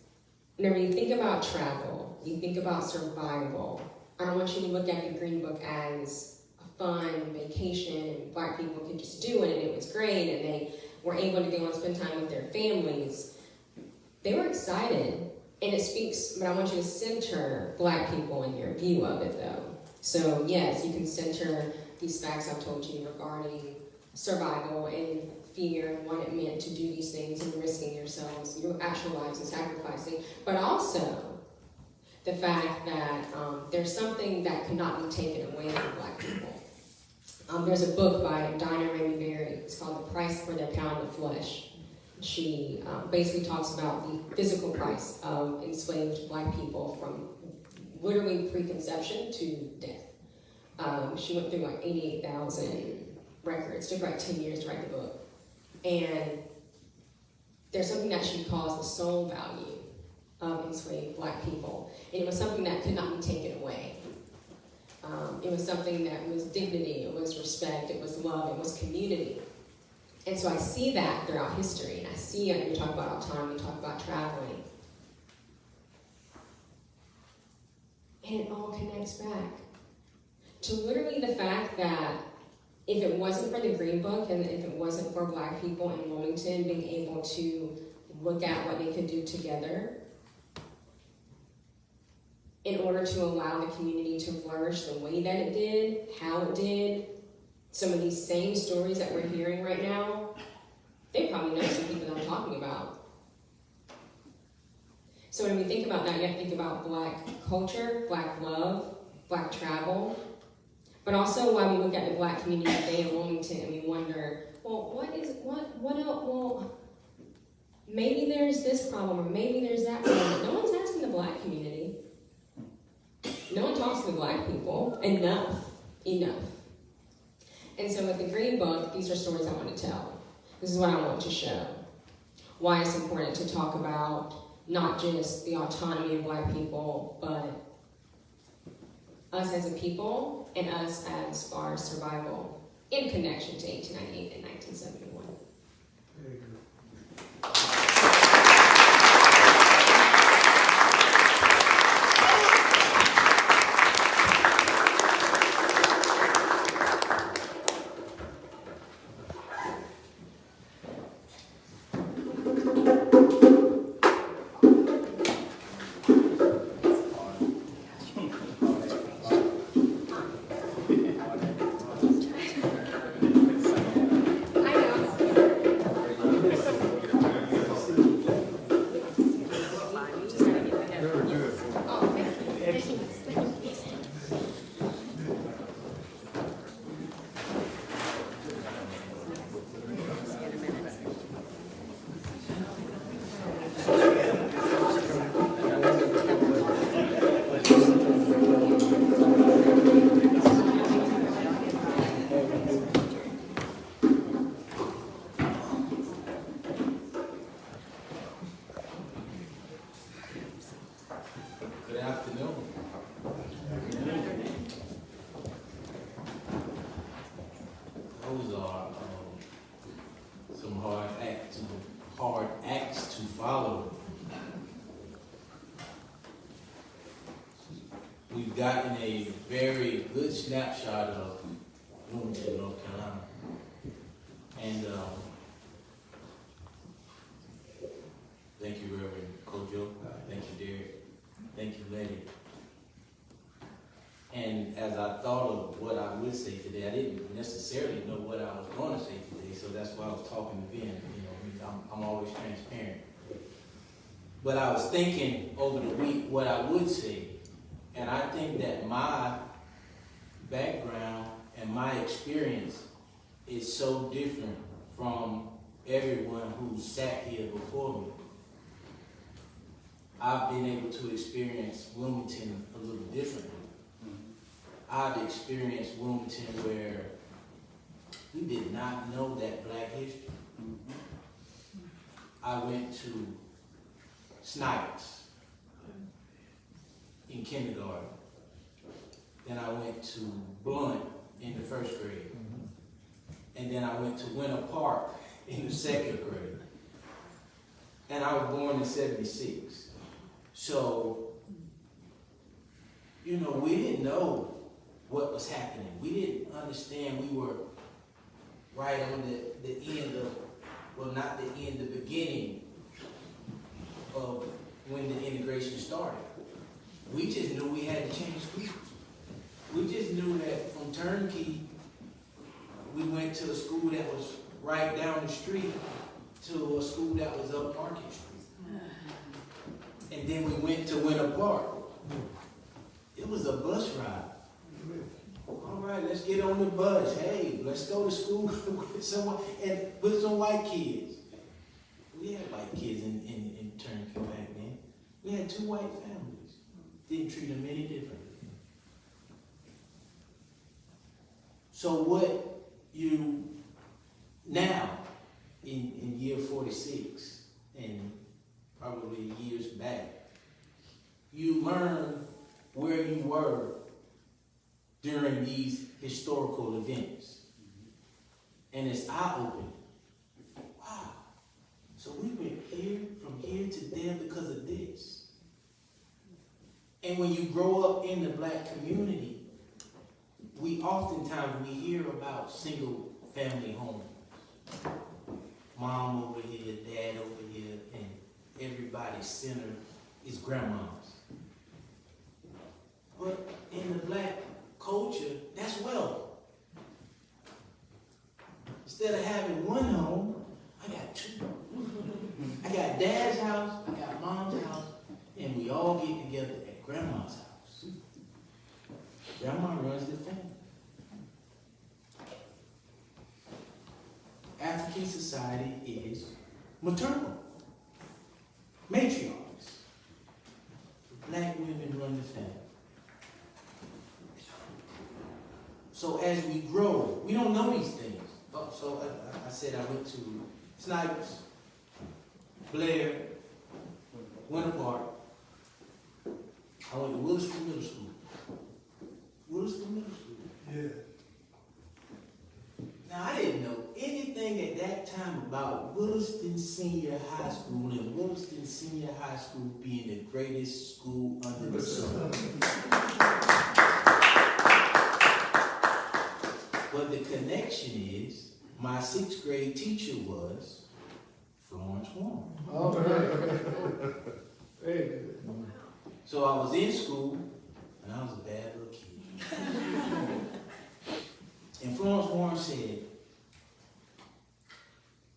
whenever you think about travel, you think about survival, I don't want you to look at the Green Book as a fun vacation and black people could just do it and it was great and they were able to go and spend time with their families. They were excited, and it speaks, but I want you to center black people in your view of it though. So yes, you can center these facts I've told you regarding survival and fear and what it meant to do these things and risking yourselves, your actual lives and sacrificing, but also the fact that there's something that could not be taken away from black people. There's a book by Dinah Rainey Berry. It's called The Price for Their Pound of Flesh. She basically talks about the physical price of enslaved black people from literally preconception to death. She went through like 88,000 records. It took like 10 years to write the book. And there's something that she calls the soul value of enslaved black people. And it was something that could not be taken away. It was something that was dignity, it was respect, it was love, it was community. And so I see that throughout history, and I see it when you talk about autonomy, you talk about traveling. And it all connects back to literally the fact that if it wasn't for the Green Book and if it wasn't for black people in Wilmington being able to look at what they could do together in order to allow the community to flourish the way that it did, how it did, some of these same stories that we're hearing right now, they probably know some people that I'm talking about. So when we think about that, you have to think about Black culture, Black love, Black travel, but also why we look at the Black community today in Wilmington and we wonder, well, what else? Well, maybe there's this problem or maybe there's that problem. No one's asking the Black community. No one talks to the Black people enough. And so with the Green Book, these are stories I want to tell. This is what I want to show. Why it's important to talk about not just the autonomy of Black people, but us as a people and us as far as survival in connection to 1898 and 1971. Very good. Good afternoon. Those are some hard acts to follow. We've gotten a very good snapshot of Wilmington, North Carolina, and thank you, Reverend Kojo. Thank you, Derek. Thank you, Letty. And as I thought of what I would say today, I didn't necessarily know what I was going to say today, so that's why I was talking to Ben. I'm always transparent. But I was thinking over the week what I would say, and I think that my background and my experience is so different from everyone who sat here before me. I've been able to experience Wilmington a little differently. I've experienced Wilmington where we did not know that Black history. I went to Snipes in kindergarten. Then I went to Blunt in the first grade. And then I went to Winter Park in the second grade. And I was born in '76. So, we didn't know what was happening. We didn't understand. We were right on the end of, well, not the end, the beginning of when the integration started. We just knew we had to change schools. We just knew that from Turnkey, we went to a school that was right down the street to a school that was up Market Street. And then we went to Winter Park. It was a bus ride. All right, let's get on the bus. Hey, let's go to school with someone and with some white kids. We had white kids in Turnkey back then. We had 2 white families. Didn't treat them any differently. So what you now in year 46 and probably years back, you learn where you were during these historical events. And it's eye-opening. Wow. So we went here, from here to there because of this. And when you grow up in the Black community, we hear about single family homes. Mom over here, dad over here, and everybody's center is grandmas. But in the Black culture, that's wealth. Instead of having one home, I got two. I got dad's house, I got mom's house, and we all get together at grandma's house. Grandma runs the family. African society is maternal. Matriarchs. Black women run the family. So as we grow, we don't know these things. Oh, so I said I went to Snipers, Blair, Winter Park. I went to Williston Middle School. Williston Middle School. Yeah. Now, I didn't know anything at that time about Williston Senior High School and Williston Senior High School being the greatest school under the sun. But the connection is, my 6th grade teacher was Florence Warren. All right. Very good. So I was in school, and I was a bad little kid. And Florence Warren said,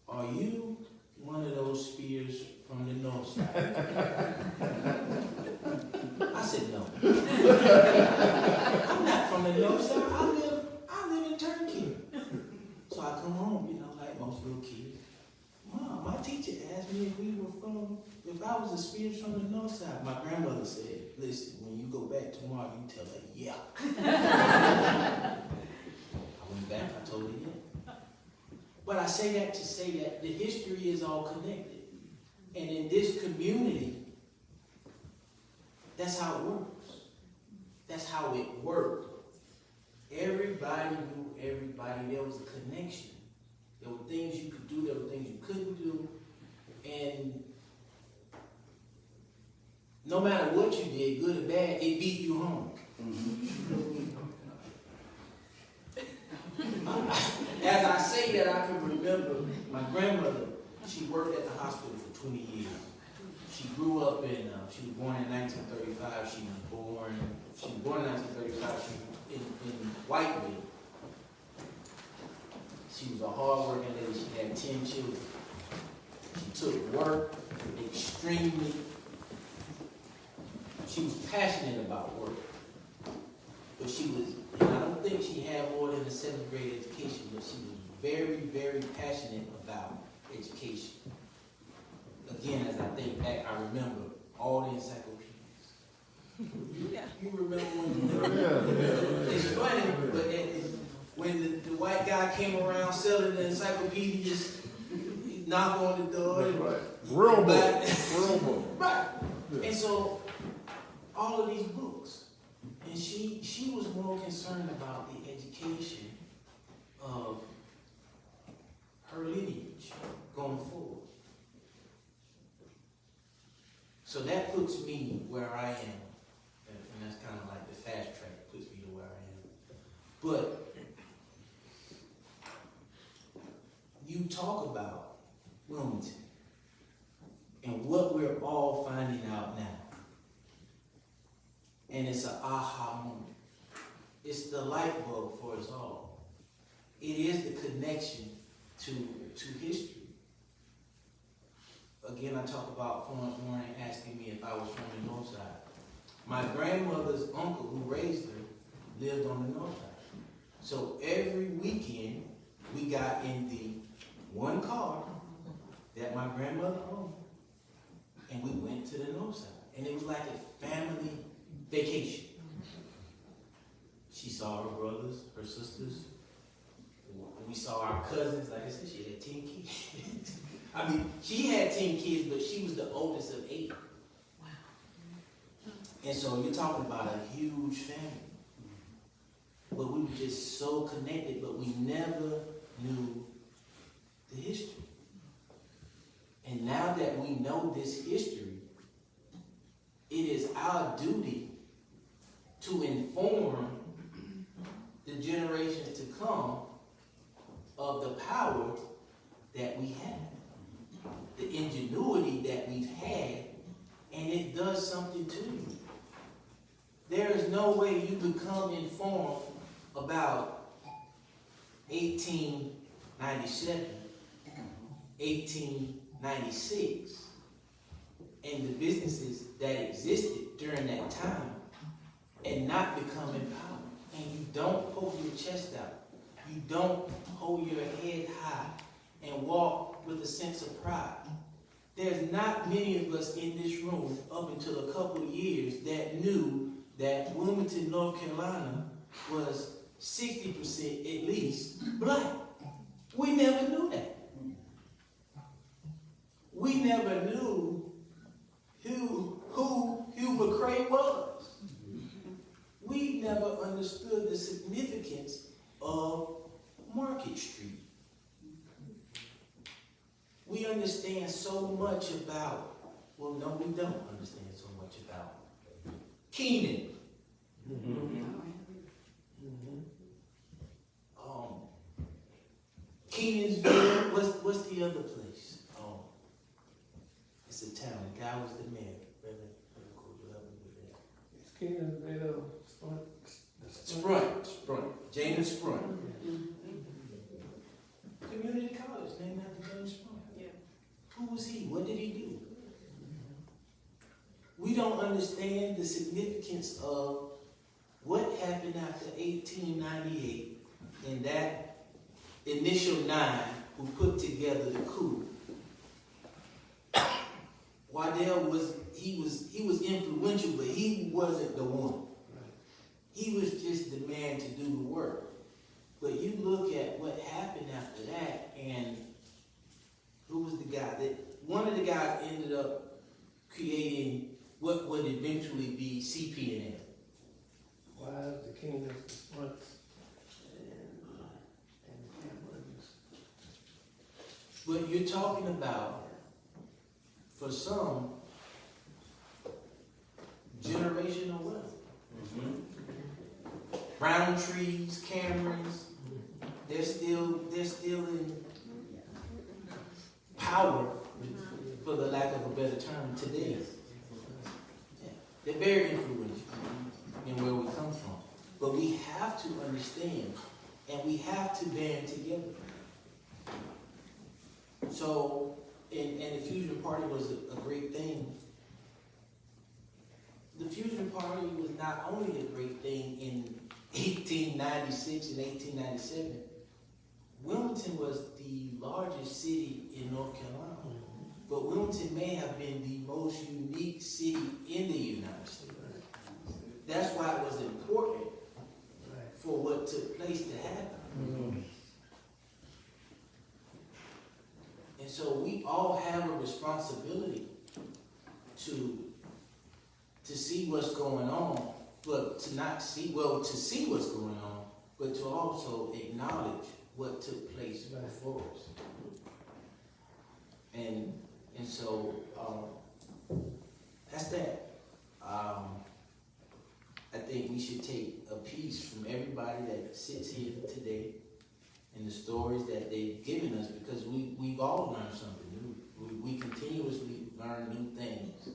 "Are you one of those Spears from the north side?" I said, "No. I'm not from the north side. I live in Turkey." So I come home, you know, like most little kids. Mom, my teacher asked me if I was a Spears from the north side. My grandmother said, "Listen, when you go back tomorrow, you tell her, yeah." I went back, I told her, yeah. But I say that to say that the history is all connected. And in this community, that's how it works. That's how it worked. Everybody knew everybody. There was a connection. There were things you could do, there were things you couldn't do. And no matter what you did, good or bad, it beat you home. As I say that, I can remember my grandmother. She worked at the hospital for 20 years. She grew up in, she was born in 1935. She was born in 1935. She was in Whiteville. She was a hard-working lady. She had 10 children. She took work extremely. She was passionate about work. But she was, and I don't think she had more than a 7th grade education, but she was very, very passionate about education. Again, as I think back, I remember all the encyclopedias. You remember when it's funny, but when the white guy came around selling the encyclopedias, he'd knock on the door. Right. World book. World book. Right. And so, all of these books. And she was more concerned about the education of her lineage going forward. So that puts me where I am. And that's kind of like the fast track, puts me to where I am. But you talk about Wilmington and what we're all finding out now. And it's an aha moment. It's the light bulb for us all. It is the connection to history. Again, I talk about Florence Warren asking me if I was from the north side. My grandmother's uncle who raised her lived on the north side. So every weekend, we got in the one car that my grandmother owned, and we went to the north side. And it was like a family vacation. She saw her brothers, her sisters. We saw our cousins. Like I said, she had 10 kids. I mean, she had 10 kids, but she was the oldest of 8. Wow. And so you're talking about a huge family. But we were just so connected, but we never knew the history. And now that we know this history, it is our duty to inform the generations to come of the power that we have, the ingenuity that we've had, and it does something to you. There is no way you become informed about 18 1897, 1896, and the businesses that existed during that time and not become empowered. And you don't hold your chest out. You don't hold your head high and walk with a sense of pride. There's not many of us in this room up until a couple of years that knew that Wilmington, North Carolina was 60% at least black. We never knew that. We never knew who Hugh McCrae was. We never understood the significance of Market Street. We understand so much about, well, no, we don't understand so much about Keenan. Kenansville, what's the other place? It's a town. The guy was the mayor. It's Kenansville, Sprunt. James Sprunt. Community college named after James Sprunt. Yeah. Who was he? What did he do? We don't understand the significance of what happened after 1898 and that initial 9 who put together the coup. Waddell was influential, but he wasn't the one. He was just the man to do the work. But you look at what happened after that, and who was the guy that one of the guys ended up creating what would eventually be CP&M. Wives, the Kingdoms, the Spunts, and But you're talking about, for some, generational wealth. Roundtrees, Camerons, they're still in power, for the lack of a better term, today. Yeah. They're very influential in where we come from. But we have to understand, and we have to band together. So, and the Fusion Party was a great thing. The Fusion Party was not only a great thing in 1896 and 1897. Wilmington was the largest city in North Carolina, but Wilmington may have been the most unique city in the United States. That's why it was important for what took place to happen. And so we all have a responsibility to see what's going on, but to not see, well, to see what's going on, but to also acknowledge what took place before us. And so that's that. I think we should take a piece from everybody that sits here today and the stories that they've given us, because we've all learned something new. We continuously learn new things.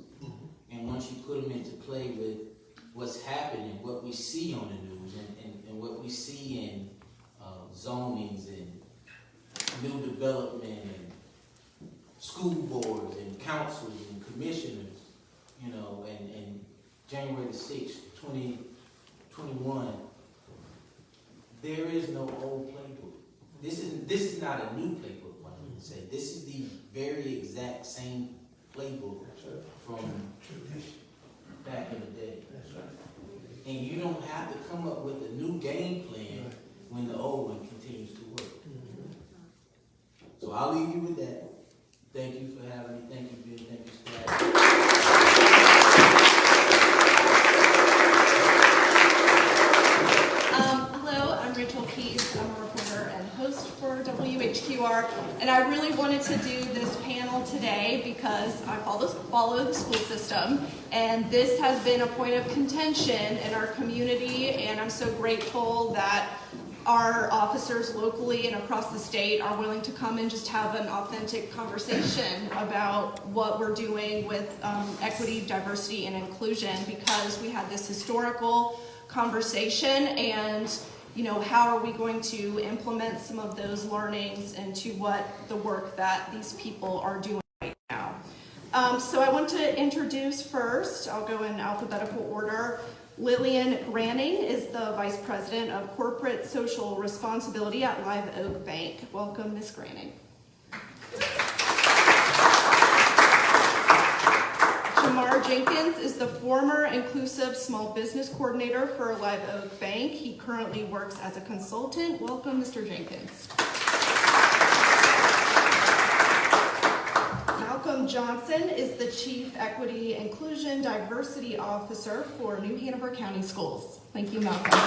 And once you put them into play with what's happening, what we see on the news, and what we see in zonings and new development and school boards and councils and commissioners, you know, and January the 6th, 2021, there is no old playbook. This is not a new playbook, I would say. This is the very exact same playbook from back in the day. And you don't have to come up with a new game plan when the old one continues to work. So I'll leave you with that. Thank you for having me. Thank you, Bill. Thank you, Scott. Hello, I'm Rachel Keith. I'm a reporter and host for WHQR, and I really wanted to do this panel today because I follow the school system, and this has been a point of contention in our community, and I'm so grateful that our officers locally and across the state are willing to come and just have an authentic conversation about what we're doing with equity, diversity, and inclusion, because we had this historical conversation, and how are we going to implement some of those learnings into what the work that these people are doing right now. So I want to introduce first, I'll go in alphabetical order. Lillian Granning is the Vice President of Corporate Social Responsibility at Live Oak Bank. Welcome, Ms. Granning. Jamar Jenkins is the former Inclusive Small Business Coordinator for Live Oak Bank. He currently works as a consultant. Welcome, Mr. Jenkins. Malcolm Johnson is the Chief Equity, Inclusion, Diversity Officer for New Hanover County Schools. Thank you, Malcolm.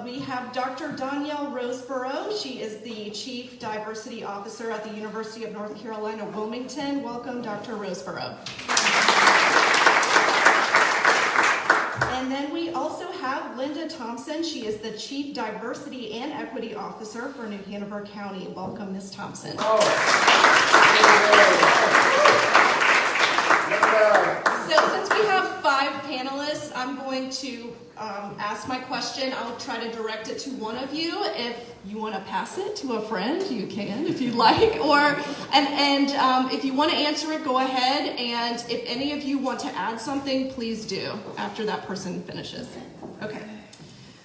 We have Dr. Danielle Roseborough. She is the Chief Diversity Officer at the University of North Carolina, Wilmington. Welcome, Dr. Roseborough. And then we also have Linda Thompson. She is the Chief Diversity and Equity Officer for New Hanover County. Welcome, Ms. Thompson. So since we have 5 panelists, I'm going to ask my question. I'll try to direct it to one of you. If you want to pass it to a friend, you can, if you'd like. And if you want to answer it, go ahead. And if any of you want to add something, please do after that person finishes. Okay.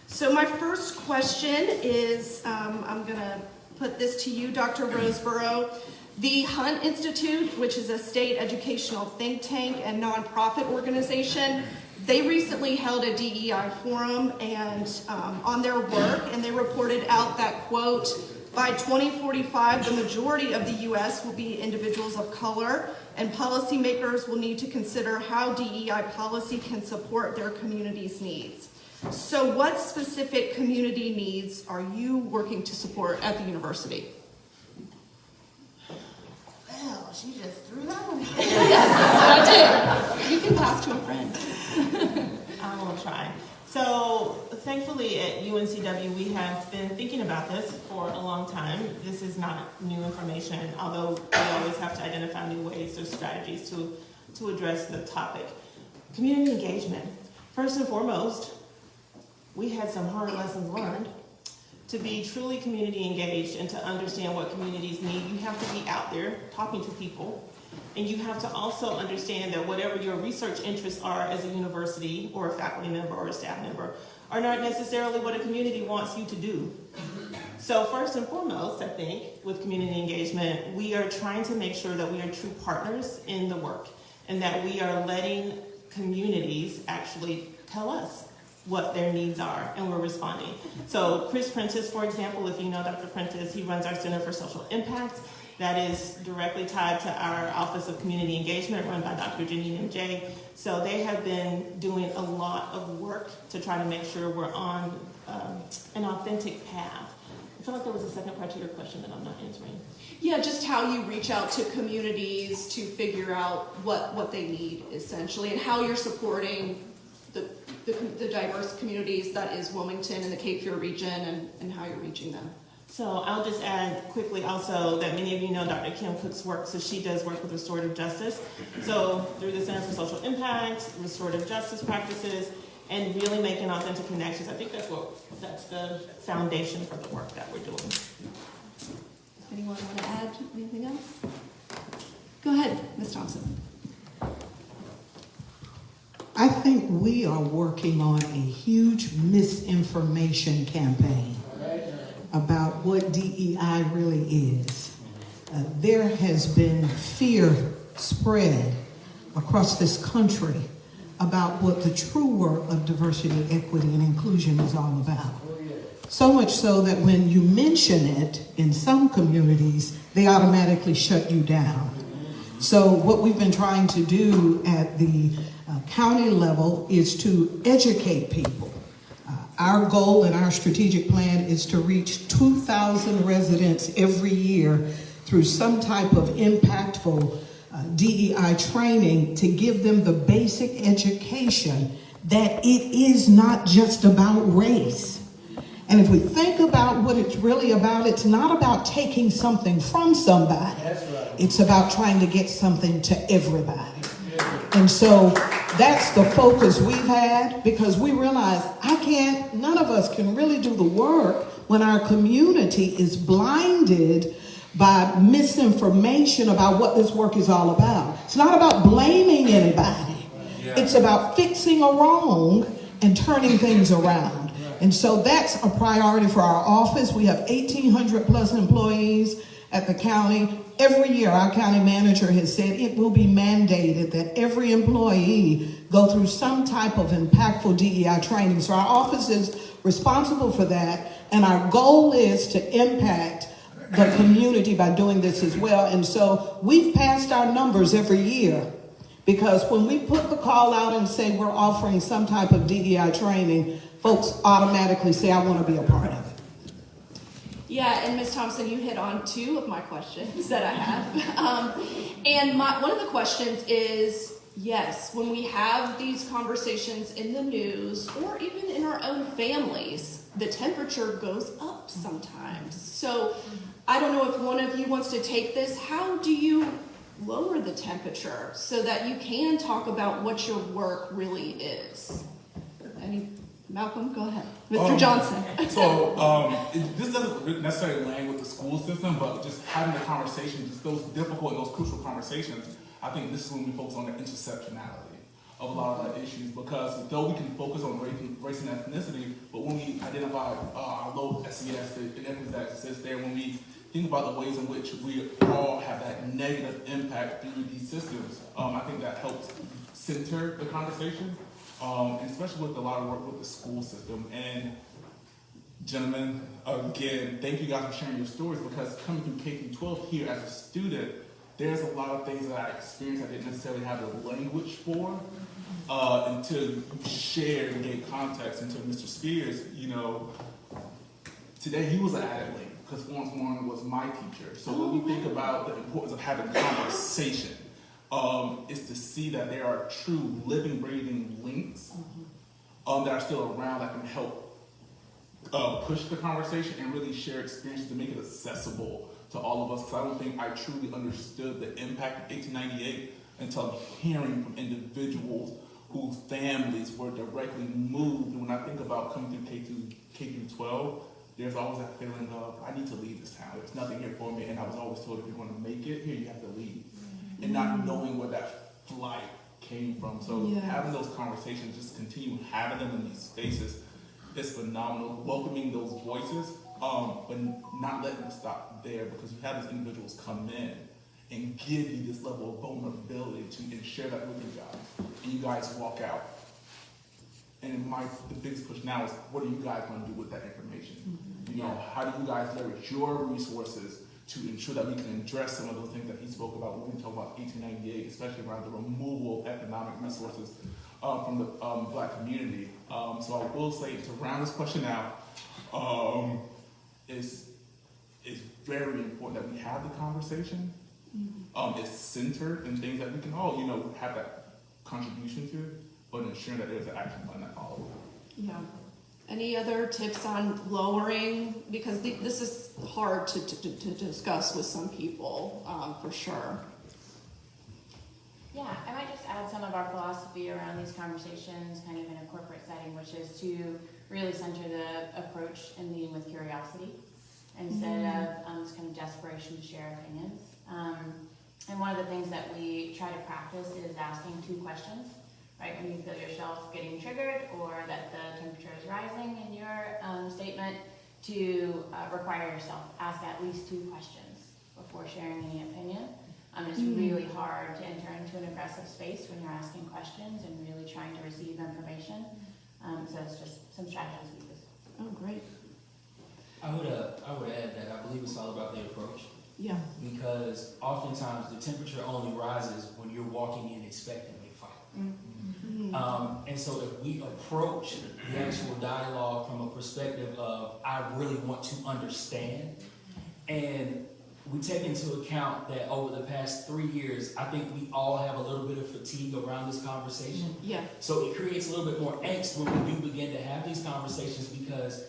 So my first question is, I'm going to put this to you, Dr. Roseborough. The Hunt Institute, which is a state educational think tank and nonprofit organization, they recently held a DEI forum and on their work, and they reported out that, quote, by 2045, the majority of the U.S. will be individuals of color, and policymakers will need to consider how DEI policy can support their community's needs. So what specific community needs are you working to support at the university? Well, she just threw that one. Yes, I did. You can pass to a friend. I will try. So, thankfully at UNCW, we have been thinking about this for a long time. This is not new information, although we always have to identify new ways or strategies to address the topic. Community engagement. First and foremost, we had some hard lessons learned. To be truly community engaged and to understand what communities need, you have to be out there talking to people. And you have to also understand that whatever your research interests are as a university or a faculty member or a staff member are not necessarily what a community wants you to do. So first and foremost, I think, with community engagement, we are trying to make sure that we are true partners in the work and that we are letting communities actually tell us what their needs are, and we're responding. So Chris Prentice, for example, if you know Dr. Prentice, he runs our Center for Social Impact. That is directly tied to our Office of Community Engagement run by Dr. Janine and Jay. So they have been doing a lot of work to try to make sure we're on an authentic path. I feel like there was a second part to your question that I'm not answering. Yeah, just how you reach out to communities to figure out what they need, essentially, and how you're supporting the diverse communities that is Wilmington and the Cape Fear region, and how you're reaching them. So I'll just add quickly also that many of you know Dr. Kim Cook's work, so she does work with restorative justice. So through the Center for Social Impact, restorative justice practices, and really making authentic connections. I think that's the foundation for the work that we're doing. Anyone want to add anything else? Go ahead, Ms. Thompson. I think we are working on a huge misinformation campaign about what DEI really is. There has been fear spread across this country about what the true work of diversity, equity, and inclusion is all about. So much so that when you mention it in some communities, they automatically shut you down. So what we've been trying to do at the county level is to educate people. Our goal in our strategic plan is to reach 2,000 residents every year through some type of impactful DEI training to give them the basic education that it is not just about race. And if we think about what it's really about, it's not about taking something from somebody. That's right. It's about trying to get something to everybody. And so that's the focus we've had, because we realize none of us can really do the work when our community is blinded by misinformation about what this work is all about. It's not about blaming anybody. It's about fixing a wrong and turning things around. And so that's a priority for our office. We have 1,800 plus employees at the county. Every year, our county manager has said it will be mandated that every employee go through some type of impactful DEI training. So our office is responsible for that, and our goal is to impact the community by doing this as well. And so we've passed our numbers every year, because when we put the call out and say we're offering some type of DEI training, folks automatically say, I want to be a part of it. Yeah, and Ms. Thompson, you hit on two of my questions that I have. And one of the questions is, yes, when we have these conversations in the news or even in our own families, the temperature goes up sometimes. So I don't know if one of you wants to take this. How do you lower the temperature so that you can talk about what your work really is? Malcolm, go ahead. Mr. Johnson. This doesn't necessarily land with the school system, but just having the conversation, just those difficult and those crucial conversations, I think this is when we focus on the intersectionality of a lot of the issues, because though we can focus on race and ethnicity, but when we identify our low SES, the inequities that exist there, when we think about the ways in which we all have that negative impact through these systems, I think that helps center the conversation. And especially with a lot of work with the school system. And gentlemen, again, thank you guys for sharing your stories, because coming through K-12 here as a student, there's a lot of things that I experienced I didn't necessarily have the language for until you share and gave context. And to Mr. Spears, today he was an added link, because Florence Warren was my teacher. So when we think about the importance of having conversation, is to see that there are true living, breathing links that are still around that can help push the conversation and really share experiences to make it accessible to all of us. Because I don't think I truly understood the impact of 1898 until hearing from individuals whose families were directly moved. And when I think about coming through K through 12, there's always that feeling of, I need to leave this town. There's nothing here for me. And I was always told, if you're going to make it here, you have to leave. And not knowing where that flight came from. So having those conversations, just continue having them in these spaces is phenomenal. Welcoming those voices, but not letting them stop there, because you have these individuals come in and give you this level of vulnerability and share that with you guys. And you guys walk out. And the biggest push now is, what are you guys going to do with that information? How do you guys leverage your resources to ensure that we can address some of those things that he spoke about when we talk about 1898, especially around the removal of economic resources from the Black community. So I will say, to round this question out, it's very important that we have the conversation. It's centered in things that we can all, have that contribution to, but ensuring that there's an action plan that follows. Yeah. Any other tips on lowering? Because this is hard to discuss with some people, for sure. Yeah, I might just add some of our philosophy around these conversations, kind of in a corporate setting, which is to really center the approach in leading with curiosity instead of this kind of desperation to share opinions. And one of the things that we try to practice is asking 2 questions. Right, when you feel yourself getting triggered or that the temperature is rising in your statement, to require yourself, ask at least 2 questions before sharing any opinion. It's really hard to enter into an aggressive space when you're asking questions and really trying to receive information. So it's just some strategies we use. Oh, great. I would add that I believe it's all about the approach. Yeah. Because oftentimes the temperature only rises when you're walking in expecting a fight. And so if we approach the actual dialogue from a perspective of, I really want to understand, and we take into account that over the past 3 years, I think we all have a little bit of fatigue around this conversation. Yeah. So it creates a little bit more angst when we do begin to have these conversations, because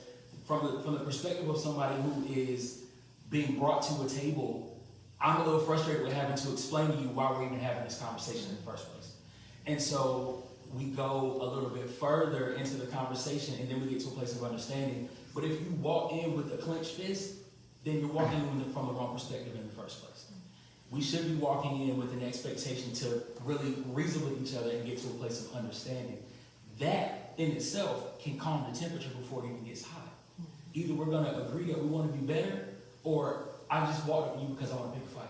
from the perspective of somebody who is being brought to a table, I'm a little frustrated with having to explain to you why we're even having this conversation in the first place. And so we go a little bit further into the conversation and then we get to a place of understanding. But if you walk in with a clenched fist, then you're walking in from the wrong perspective in the first place. We should be walking in with an expectation to really reason with each other and get to a place of understanding. That in itself can calm the temperature before it even gets hot. Either we're going to agree that we want to be better, or I just walk at you because I want to pick a fight.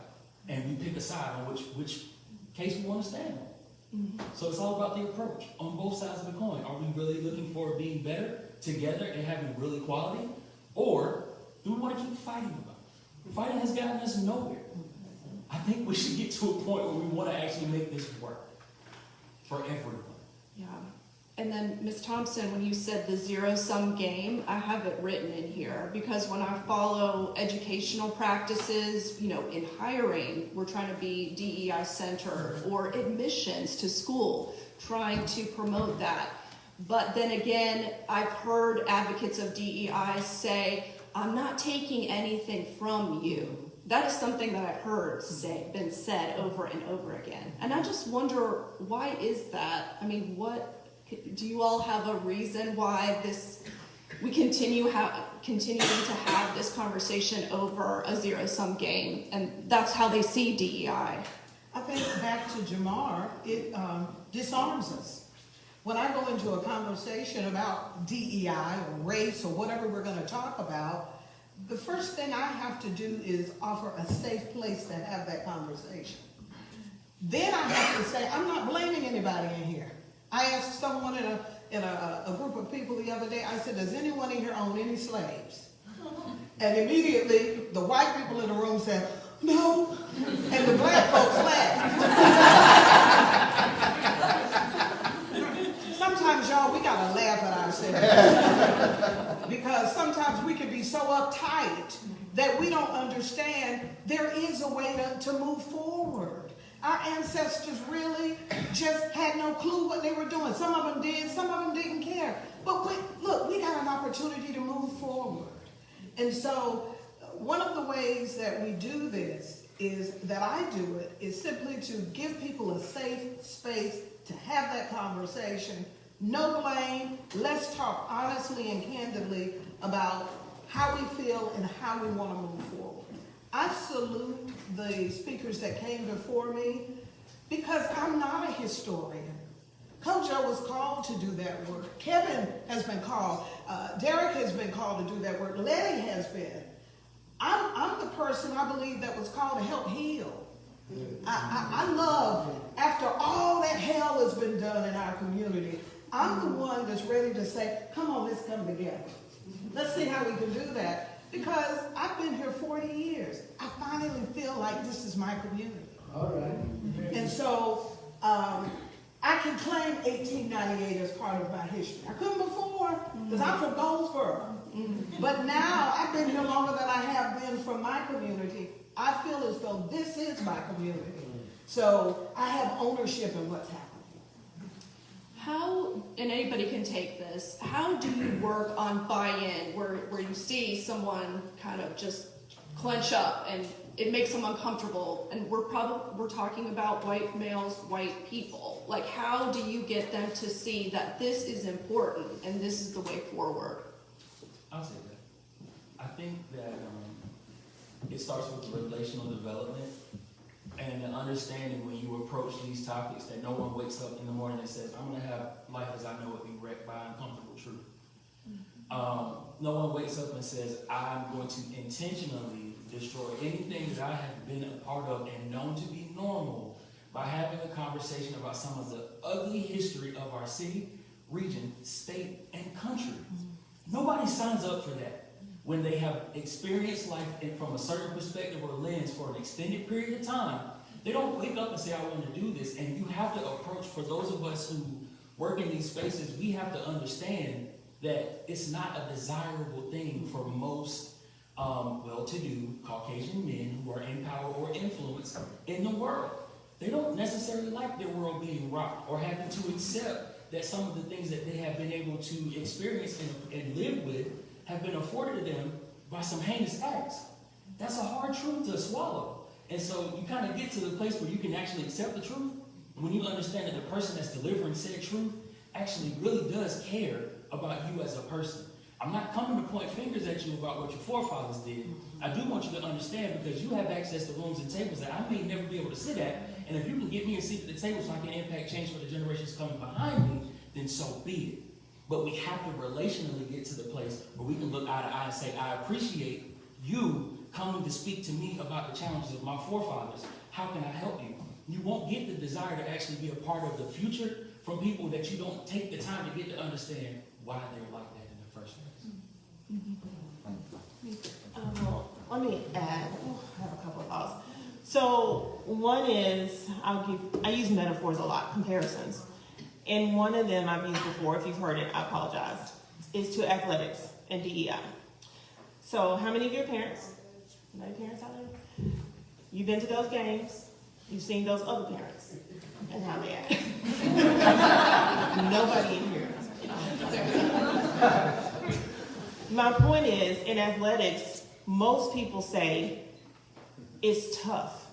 And we pick a side on which case we want to stand on. So it's all about the approach on both sides of the coin. Are we really looking for being better together and having real equality? Or do we want to keep fighting about it? Fighting has gotten us nowhere. I think we should get to a point where we want to actually make this work for everyone. Yeah. And then, Ms. Thompson, when you said the zero-sum game, I have it written in here because when I follow educational practices, you know, in hiring, we're trying to be DEI centered, or admissions to school, trying to promote that. But then again, I've heard advocates of DEI say, I'm not taking anything from you. That is something that I've heard been said over and over again. And I just wonder, why is that? I mean, do you all have a reason why we continuing to have this conversation over a zero-sum game, and that's how they see DEI? I think back to Jamar, it disarms us. When I go into a conversation about DEI or race or whatever we're going to talk about, the first thing I have to do is offer a safe place to have that conversation. Then I have to say, I'm not blaming anybody in here. I asked someone in a group of people the other day, I said, does anyone in here own any slaves? And immediately, the white people in the room said, no. And the black folks laughed. Sometimes, y'all, we gotta laugh at ourselves. Because sometimes we can be so uptight that we don't understand there is a way to move forward. Our ancestors really just had no clue what they were doing. Some of them did, some of them didn't care. But look, we got an opportunity to move forward. And so one of the ways that we do this that I do it, is simply to give people a safe space to have that conversation. No blame. Let's talk honestly and candidly about how we feel and how we want to move forward. I salute the speakers that came before me because I'm not a historian. Kojo was called to do that work. Kevin has been called. Derek has been called to do that work. Letty has been. I'm the person, I believe, that was called to help heal. I love, after all that hell has been done in our community, I'm the one that's ready to say, come on, let's come together. Let's see how we can do that. Because I've been here 40 years. I finally feel like this is my community. All right. And so I can claim 1898 as part of my history. I couldn't before because I'm from Goldsboro. But now I've been here longer than I have been from my community. I feel as though this is my community. So I have ownership in what's happening. How, and anybody can take this, how do you work on buy-in where you see someone kind of just clench up and it makes them uncomfortable, and we're talking about white males, white people. Like, how do you get them to see that this is important and this is the way forward? I'll say that. I think that it starts with relational development and an understanding when you approach these topics that no one wakes up in the morning and says, I'm going to have life as I know it be wrecked by uncomfortable truth. No one wakes up and says, I'm going to intentionally destroy anything that I have been a part of and known to be normal by having a conversation about some of the ugly history of our city, region, state, and country. Nobody signs up for that. When they have experienced life from a certain perspective or lens for an extended period of time, they don't wake up and say, I want to do this. And you have to approach, for those of us who work in these spaces, we have to understand that it's not a desirable thing for most well-to-do Caucasian men who are in power or influence in the world. They don't necessarily like their world being rocked or having to accept that some of the things that they have been able to experience and live with have been afforded to them by some heinous acts. That's a hard truth to swallow. And so you kind of get to the place where you can actually accept the truth when you understand that the person that's delivering said truth actually really does care about you as a person. I'm not coming to point fingers at you about what your forefathers did. I do want you to understand, because you have access to rooms and tables that I may never be able to sit at, and if you can get me a seat at the table so I can impact change for the generations coming behind me, then so be it. But we have to relationally get to the place where we can look eye to eye and say, I appreciate you coming to speak to me about the challenges of my forefathers. How can I help you? You won't get the desire to actually be a part of the future from people that you don't take the time to get to understand why they're like that in the first place. Let me add, I have a couple of thoughts. So one is, I use metaphors a lot, comparisons. And one of them I've used before, if you've heard it, I apologize, is to athletics and DEI. So how many of your parents, anybody parents out there? You've been to those games, you've seen those other parents and how they act. Nobody in here. My point is, in athletics, most people say it's tough.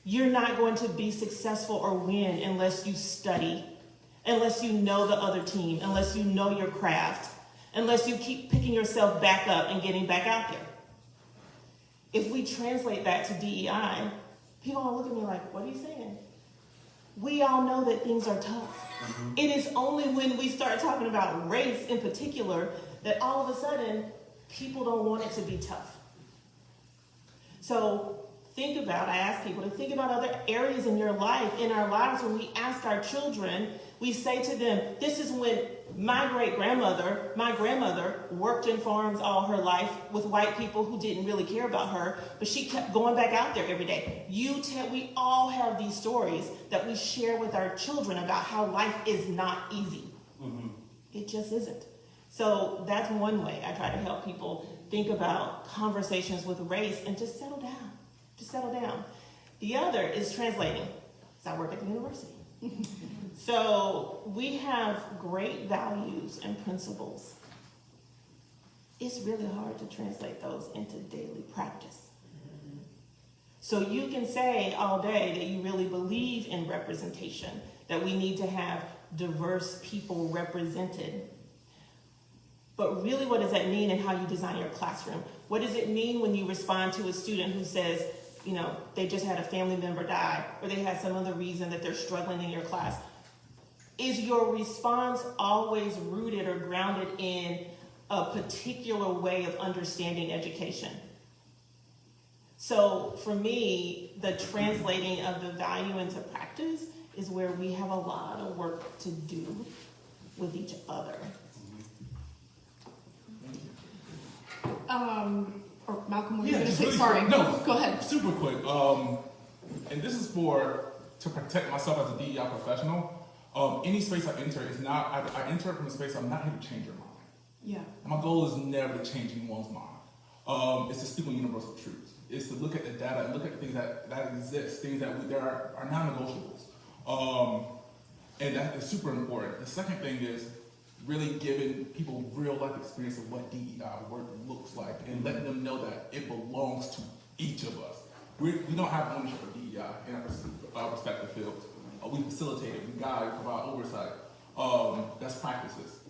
You're not going to be successful or win unless you study, unless you know the other team, unless you know your craft, unless you keep picking yourself back up and getting back out there. If we translate that to DEI, people will look at me like, what are you saying? We all know that things are tough. It is only when we start talking about race in particular that all of a sudden people don't want it to be tough. So I ask people to think about other areas in your life, in our lives. When we ask our children, we say to them, this is when my grandmother worked in farms all her life with white people who didn't really care about her, but she kept going back out there every day. We all have these stories that we share with our children about how life is not easy. It just isn't. So that's one way I try to help people think about conversations with race and just settle down. Just settle down. The other is translating. So I work at the university. So we have great values and principles. It's really hard to translate those into daily practice. So you can say all day that you really believe in representation, that we need to have diverse people represented. But really, what does that mean in how you design your classroom? What does it mean when you respond to a student who says, they just had a family member die, or they had some other reason that they're struggling in your class? Is your response always rooted or grounded in a particular way of understanding education? So for me, the translating of the value into practice is where we have a lot of work to do with each other. Or Malcolm, what were you Yeah, going to just say? really Sorry. quick. No, Go ahead. Super quick. And this is to protect myself as a DEI professional. Any space I enter is not, I enter from a space I'm not here to change your mind. Yeah. My goal is never to change anyone's mind. It's to speak on universal truths. It's to look at the data and look at the things that exist, things that are non-negotiables. And that is super important. The second thing is really giving people real life experience of what DEI work looks like and letting them know that it belongs to each of us. We don't have ownership of DEI in our respective fields. We facilitate it, we guide, we provide oversight, best practices.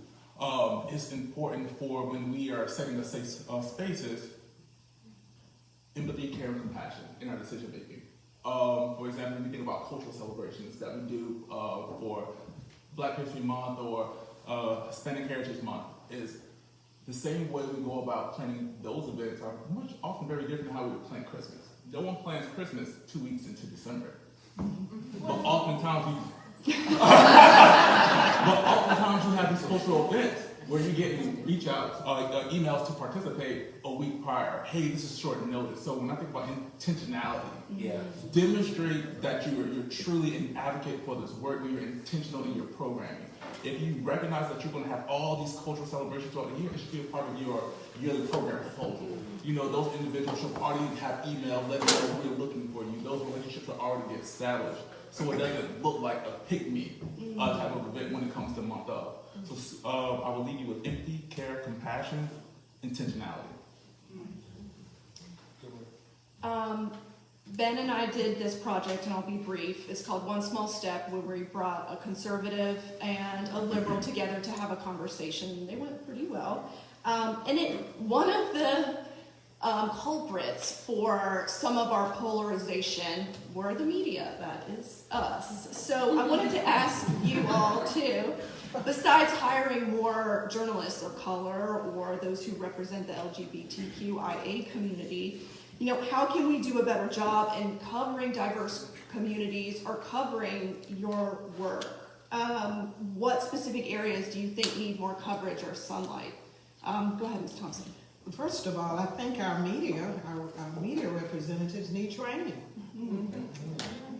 It's important for when we are setting the safe spaces, empathy, care, and compassion in our decision making. For example, when we think about cultural celebrations that we do for Black History Month or Hispanic Heritage Month, is the same way we go about planning those events are often very different than how we would plan Christmas. No one plans Christmas 2 weeks into December. But oftentimes you have these cultural events where you're getting reach outs, emails to participate a week prior. Hey, this is short notice. So when I think about intentionality, demonstrate that you're truly an advocate for this work, and you're intentional in your programming. If you recognize that you're going to have all these cultural celebrations throughout the year, it should be a part of your yearly program proposal. Those individuals should already have email letting you know we're looking for you. Those relationships are already established. So it doesn't look like a pick-me type of event when it comes to month of. So I will leave you with empathy, care, compassion, intentionality. Ben and I did this project, and I'll be brief. It's called One Small Step, where we brought a conservative and a liberal together to have a conversation. They went pretty well. One of the culprits for some of our polarization were the media, that is us. So I wanted to ask you all too, besides hiring more journalists of color or those who represent the LGBTQIA community, how can we do a better job in covering diverse communities or covering your work? What specific areas do you think need more coverage or sunlight? Go ahead, Ms. Thompson. First of all, I think our media representatives need training.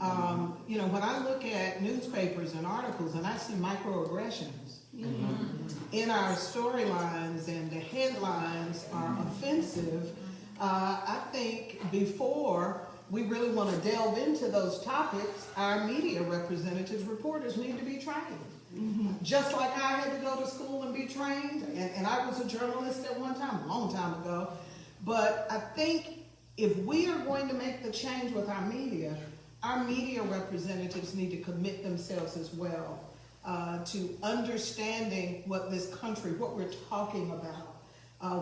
When I look at newspapers and articles and I see microaggressions in our storylines and the headlines are offensive, I think before we really want to delve into those topics, our media representatives, reporters need to be trained. Just like I had to go to school and be trained, and I was a journalist at one time, a long time ago, but I think if we are going to make the change with our media representatives need to commit themselves as well to understanding what this country, what we're talking about.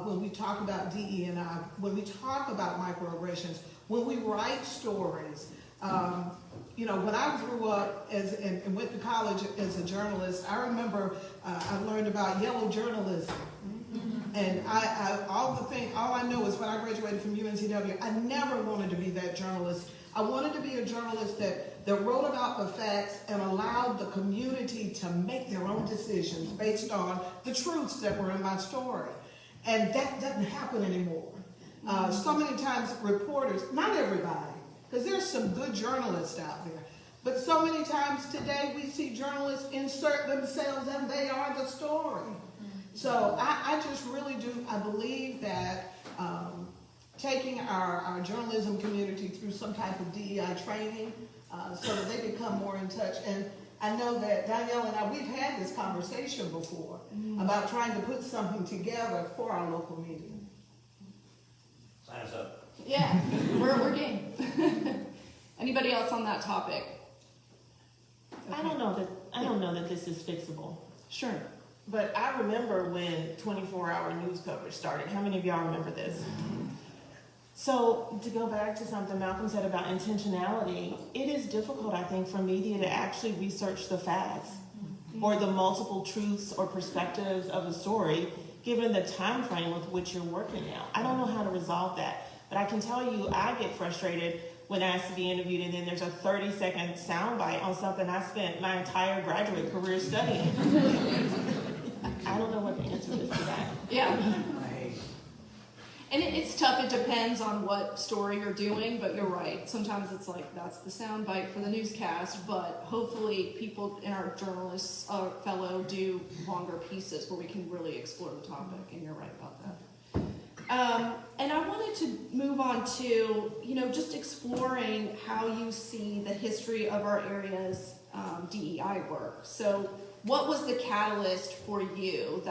When we talk about DE&I, when we talk about microaggressions, when we write stories. When I grew up and went to college as a journalist, I remember I learned about yellow journalism. And all I know is when I graduated from UNCW, I never wanted to be that journalist. I wanted to be a journalist that wrote about the facts and allowed the community to make their own decisions based on the truths that were in my story. And that doesn't happen anymore. So many times reporters, not everybody, because there's some good journalists out there, but so many times today we see journalists insert themselves and they are the story. So I just really do, I believe that taking our journalism community through some type of DEI training so that they become more in touch. And I know that Danielle and I, we've had this conversation before about trying to put something together for our local media. Sign us up. Yeah, we're game. Anybody else on that topic? Okay. I don't know that this is fixable. Sure. But I remember when 24-hour news coverage started. How many of y'all remember this? So to go back to something Malcolm said about intentionality, it is difficult, I think, for media to actually research the facts or the multiple truths or perspectives of a story, given the time frame with which you're working now. I don't know how to resolve that, but I can tell you I get frustrated when asked to be interviewed and then there's a 30-second soundbite on something I spent my entire graduate career studying. I don't know what the answer is to that. Yeah. And it's tough. It depends on what story you're doing, but you're right. Sometimes it's like that's the soundbite for the newscast, but hopefully people in our journalists fellow do longer pieces where we can really explore the topic, and you're right about that. And I wanted to move on to, just exploring how you see the history of our area's DEI work. So what was the catalyst for you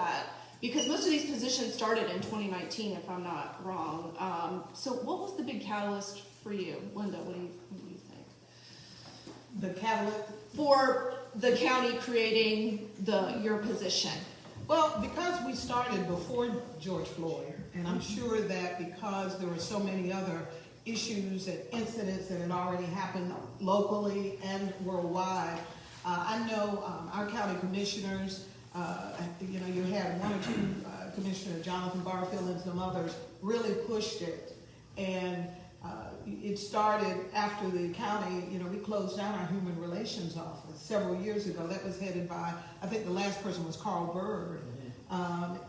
because most of these positions started in 2019, if I'm not wrong. So what was the big catalyst for you? Linda, what do you think? The catalyst? For the county creating your position. Well, because we started before George Floyd, and I'm sure that because there were so many other issues and incidents that had already happened locally and worldwide, I know our county commissioners, you had one or two commissioners, Jonathan Barfield and some others, really pushed it. And it started after the county, we closed down our human relations office several years ago. That was headed by, I think the last person was Carl Bird.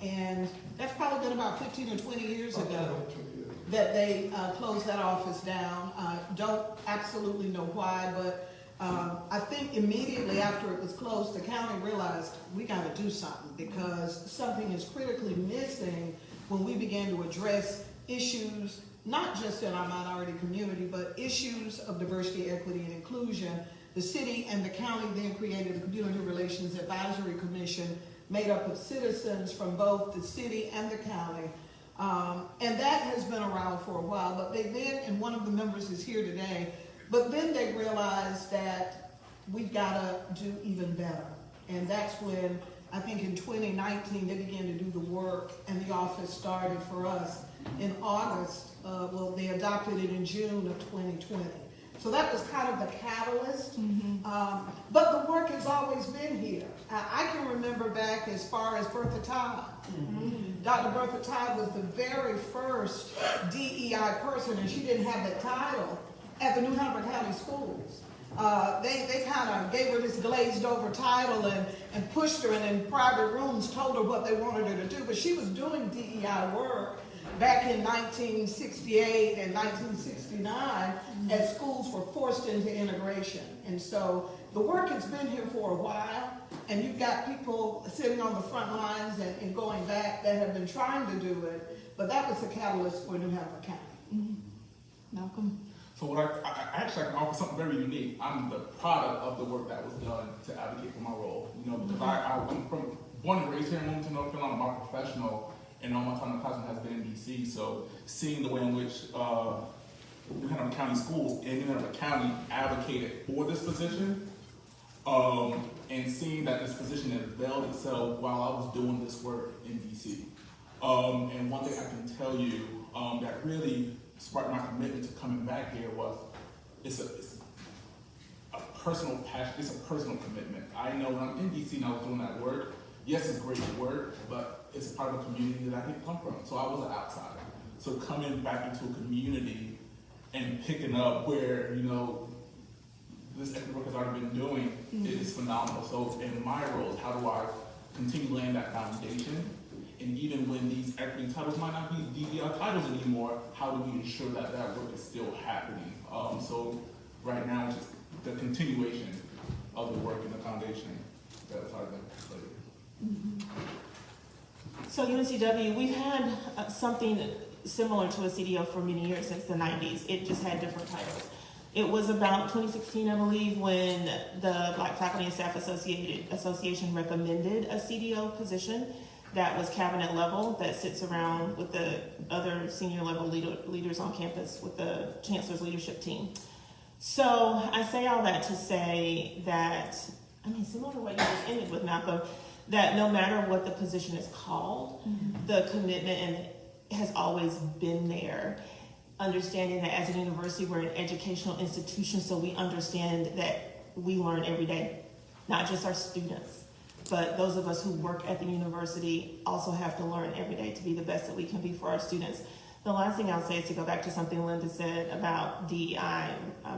And that's probably been about 15 or 20 years ago that they closed that office down. Don't absolutely know why, but I think immediately after it was closed, the county realized we got to do something because something is critically missing when we began to address issues, not just in our minority community, but issues of diversity, equity, and inclusion. The city and the county then created a Community Relations Advisory Commission made up of citizens from both the city and the county And that has been around for a while, but they then, and one of the members is here today, but then they realized that we've gotta do even better. And that's when, I think in 2019, they began to do the work, and the office started for us in August. Well, they adopted it in June of 2020. So that was kind of the catalyst. But the work has always been here. I can remember back as far as Bertha Todd. Dr. Bertha Todd was the very first DEI person, and she didn't have the title at the New Hanover County Schools. They kind of gave her this glazed over title and pushed her in private rooms, told her what they wanted her to do. But she was doing DEI work back in 1968 and 1969 as schools were forced into integration. And so the work has been here for a while, and you've got people sitting on the front lines and going back that have been trying to do it, but that was the catalyst for New Hanover County. Malcolm? So what I actually can offer something very unique. I'm the product of the work that was done to advocate for my role. You know, because I'm from born and raised here in Wilmington, North Carolina. I'm a professional, and all my time in the classroom has been in DC. So seeing the way in which New Hanover County schools and New Hanover County advocated for this position, and seeing that this position had availed itself while I was doing this work in DC. And one thing I can tell you that really sparked my commitment to coming back here was it's a personal passion, it's a personal commitment. I know when I'm in DC and I was doing that work, yes, it's great work, but it's a part of a community that I didn't come from. So I was an outsider. So coming back into a community and picking up where, you know, this equity work has already been doing, it is phenomenal. So in my role, how do I continue laying that foundation? And even when these equity titles might not be DEI titles anymore, how do we ensure that that work is still happening? So right now, it's just the continuation of the work and the foundation that was already laid. So UNCW, we've had something similar to a CDO for many years, since the 90s. It just had different titles. It was about 2016, I believe, when the Black Faculty and Staff Association recommended a CDO position that was cabinet level, that sits around with the other senior level leaders on campus with the chancellor's leadership team. So I say all that to say that, I mean, similar to what you just ended with, Malcolm, that no matter what the position is called, the commitment has always been there. Understanding that as a university, we're an educational institution, so we understand that we learn every day, not just our students, but those of us who work at the university also have to learn every day to be the best that we can be for our students. The last thing I'll say is to go back to something Linda said about DEI,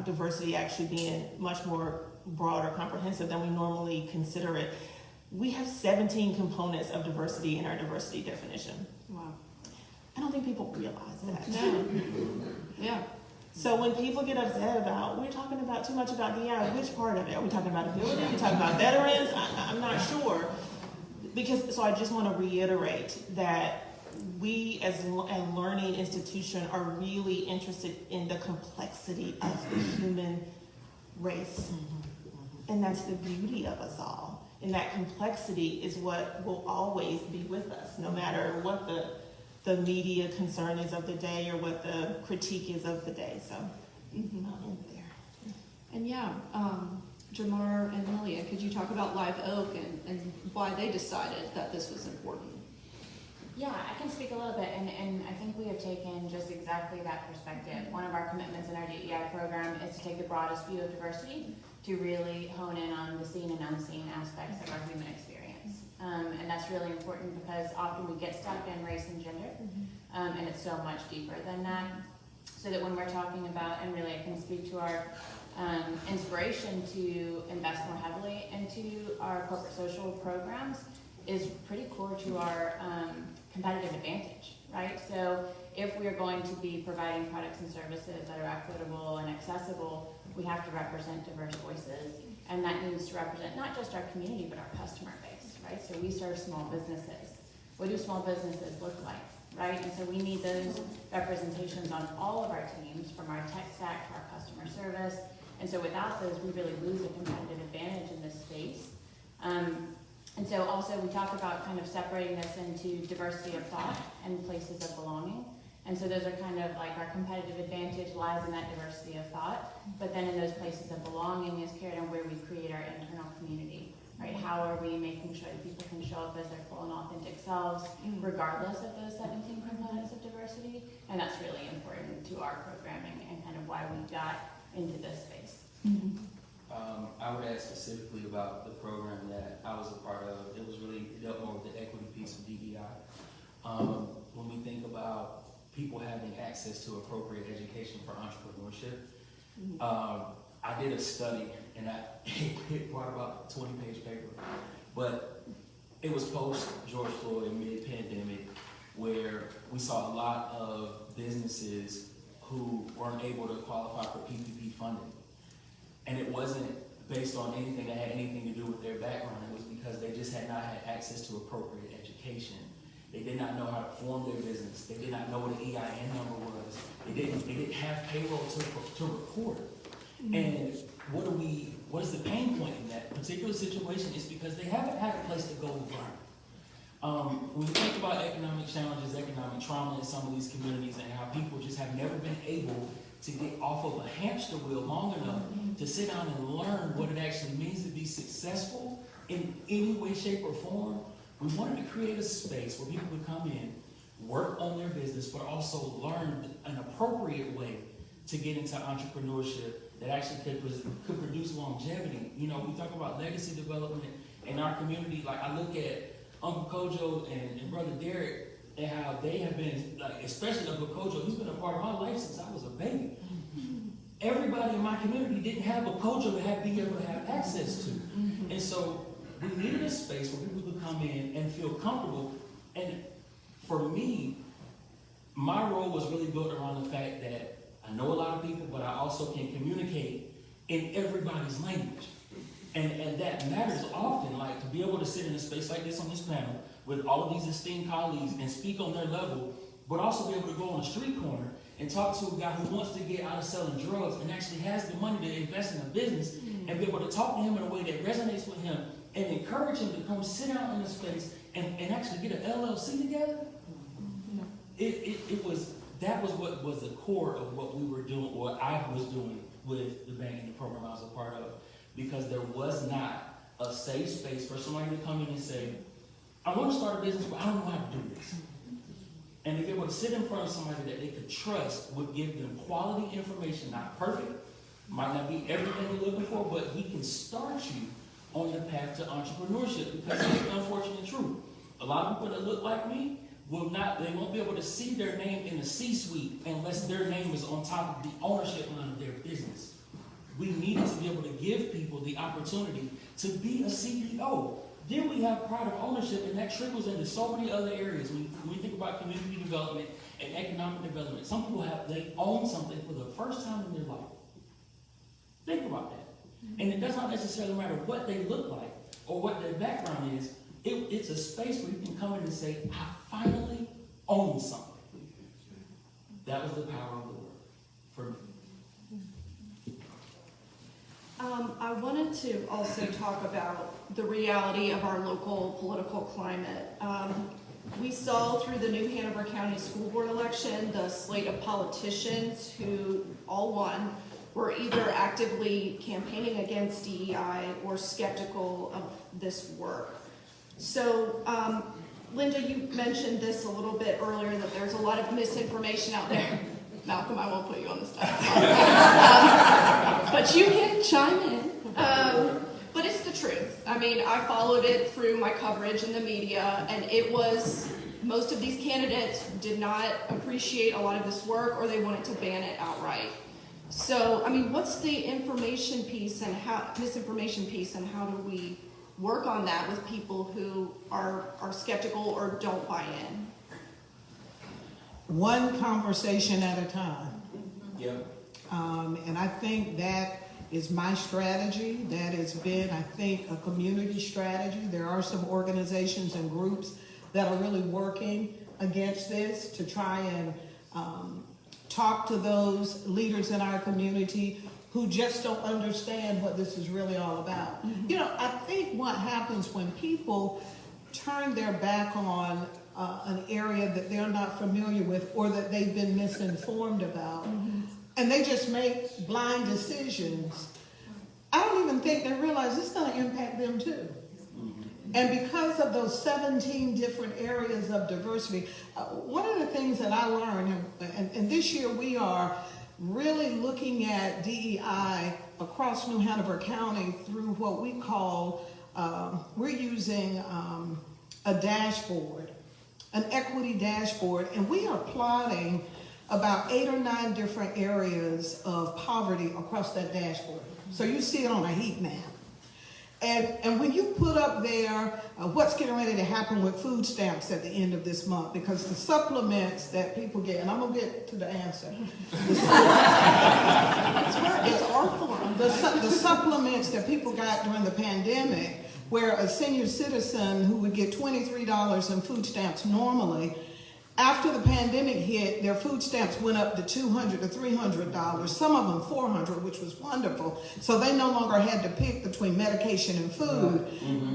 diversity actually being much more broad or comprehensive than we normally consider it. We have 17 components of diversity in our diversity definition. Wow. I don't think people realize that. No. Yeah. So when people get upset about, we're talking about too much about DEI, which part of it? Are we talking about ability? Are we talking about veterans? I'm not sure. So I just want to reiterate that we as a learning institution are really interested in the complexity of the human race. And that's the beauty of us all. And that complexity is what will always be with us, no matter what the media concern is of the day or what the critique is of the day. So I'll end there. And yeah, Jamar and Lilia, could you talk about Live Oak and why they decided that this was important? Yeah, I can speak a little bit, and I think we have taken just exactly that perspective. One of our commitments in our DEI program is to take the broadest view of diversity to really hone in on the seen and unseen aspects of our human experience. And that's really important because often we get stuck in race and gender, and it's so much deeper than that. So that when we're talking about, and really I can speak to our inspiration to invest more heavily into our corporate social programs is pretty core to our competitive advantage, right? So if we are going to be providing products and services that are equitable and accessible, we have to represent diverse voices, and that needs to represent not just our community, but our customer base, right? So we serve small businesses. What do small businesses look like, right? And so we need those representations on all of our teams, from our tech stack to our customer service. And so without those, we really lose a competitive advantage in this space. And so also we talk about kind of separating this into diversity of thought and places of belonging. And so those are kind of like our competitive advantage lies in that diversity of thought, but then in those places of belonging is carried on where we create our internal community, right? How are we making sure that people can show up as their full and authentic selves, regardless of those 17 components of diversity? And that's really important to our programming and kind of why we got into this space. I would add specifically about the program that I was a part of. It dealt more with the equity piece of DEI. When we think about people having access to appropriate education for entrepreneurship, I did a study, and it brought about a 20-page paper, but it was post George Floyd, mid-pandemic, where we saw a lot of businesses who weren't able to qualify for PPP funding. And it wasn't based on anything that had anything to do with their background. It was because they just had not had access to appropriate education. They did not know how to form their business. They did not know what an EIN number was. They didn't have payroll to record. And what is the pain point in that particular situation is because they haven't had a place to go learn. When you think about economic challenges, economic trauma in some of these communities and how people just have never been able to get off of a hamster wheel long enough to sit down and learn what it actually means to be successful in any way, shape, or form, we wanted to create a space where people would come in, work on their business, but also learn an appropriate way to get into entrepreneurship that actually could produce longevity. You know, we talk about legacy development in our community. Like I look at Uncle Kojo and Brother Derek and how they have been, like, especially Uncle Kojo, he's been a part of my life since I was a baby. Everybody in my community didn't have a Kojo to be able to have access to. And so we needed a space where people could come in and feel comfortable. And for me, my role was really built around the fact that I know a lot of people, but I also can communicate in everybody's language. And that matters often, like to be able to sit in a space like this on this panel with all of these esteemed colleagues and speak on their level, but also be able to go on a street corner and talk to a guy who wants to get out of selling drugs and actually has the money to invest in a business and be able to talk to him in a way that resonates with him and encourage him to come sit down in a space and actually get an LLC together. That was what was the core of what we were doing, what I was doing with the banking program I was a part of, because there was not a safe space for somebody to come in and say, I want to start a business, but I don't know how to do this. And to be able to sit in front of somebody that they could trust would give them quality information, not perfect, might not be everything you're looking for, but he can start you on the path to entrepreneurship, because it's the unfortunate truth. A lot of people that look like me they won't be able to see their name in the C-suite unless their name is on top of the ownership line of their business. We needed to be able to give people the opportunity to be a CEO. Then we have pride of ownership, and that trickles into so many other areas. When we think about community development and economic development, some people they own something for the first time in their life. Think about that. And it does not necessarily matter what they look like or what their background is. It's a space where you can come in and say, I finally own something. That was the power of the word for me. I wanted to also talk about the reality of our local political climate. We saw through the new Hanover County School Board election, the slate of politicians who all won were either actively campaigning against DEI or skeptical of this work. So, Linda, you mentioned this a little bit earlier, that there's a lot of misinformation out there. Malcolm, I won't put you on the spot. But you can chime in. But it's the truth. I mean, I followed it through my coverage in the media, and most of these candidates did not appreciate a lot of this work, or they wanted to ban it outright. So, I mean, what's the information piece and misinformation piece, and how do we work on that with people who are skeptical or don't buy in? One conversation at a time. Yep. And I think that is my strategy. That has been, I think, a community strategy. There are some organizations and groups that are really working against this to try and talk to those leaders in our community who just don't understand what this is really all about. You know, I think what happens when people turn their back on an area that they're not familiar with or that they've been misinformed about, and they just make blind decisions, I don't even think they realize it's going to impact them too. And because of those 17 different areas of diversity, one of the things that I learned, and this year we are really looking at DEI across New Hanover County through what we call, we're using a dashboard, an equity dashboard, and we are plotting about 8 or 9 different areas of poverty across that dashboard. So you see it on a heat map. And when you put up there what's getting ready to happen with food stamps at the end of this month, because the supplements that people get, and I'm going to get to the answer. The supplements that people got during the pandemic, where a senior citizen who would get $23 in food stamps normally, after the pandemic hit, their food stamps went up to $200 to $300, some of them $400, which was wonderful. So they no longer had to pick between medication and food.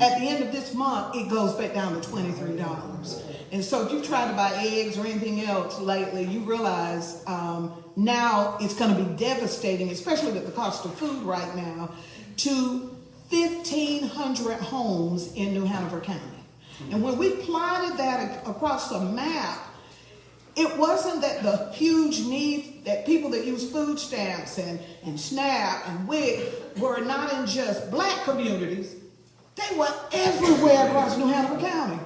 At the end of this month, it goes back down to $23. And so if you tried to buy eggs or anything else lately, you realize now it's going to be devastating, especially with the cost of food right now, to 1,500 homes in New Hanover County. And when we plotted that across a map, it wasn't that the huge need that people that use food stamps and SNAP and WIC were not in just black communities. They were everywhere across New Hanover County.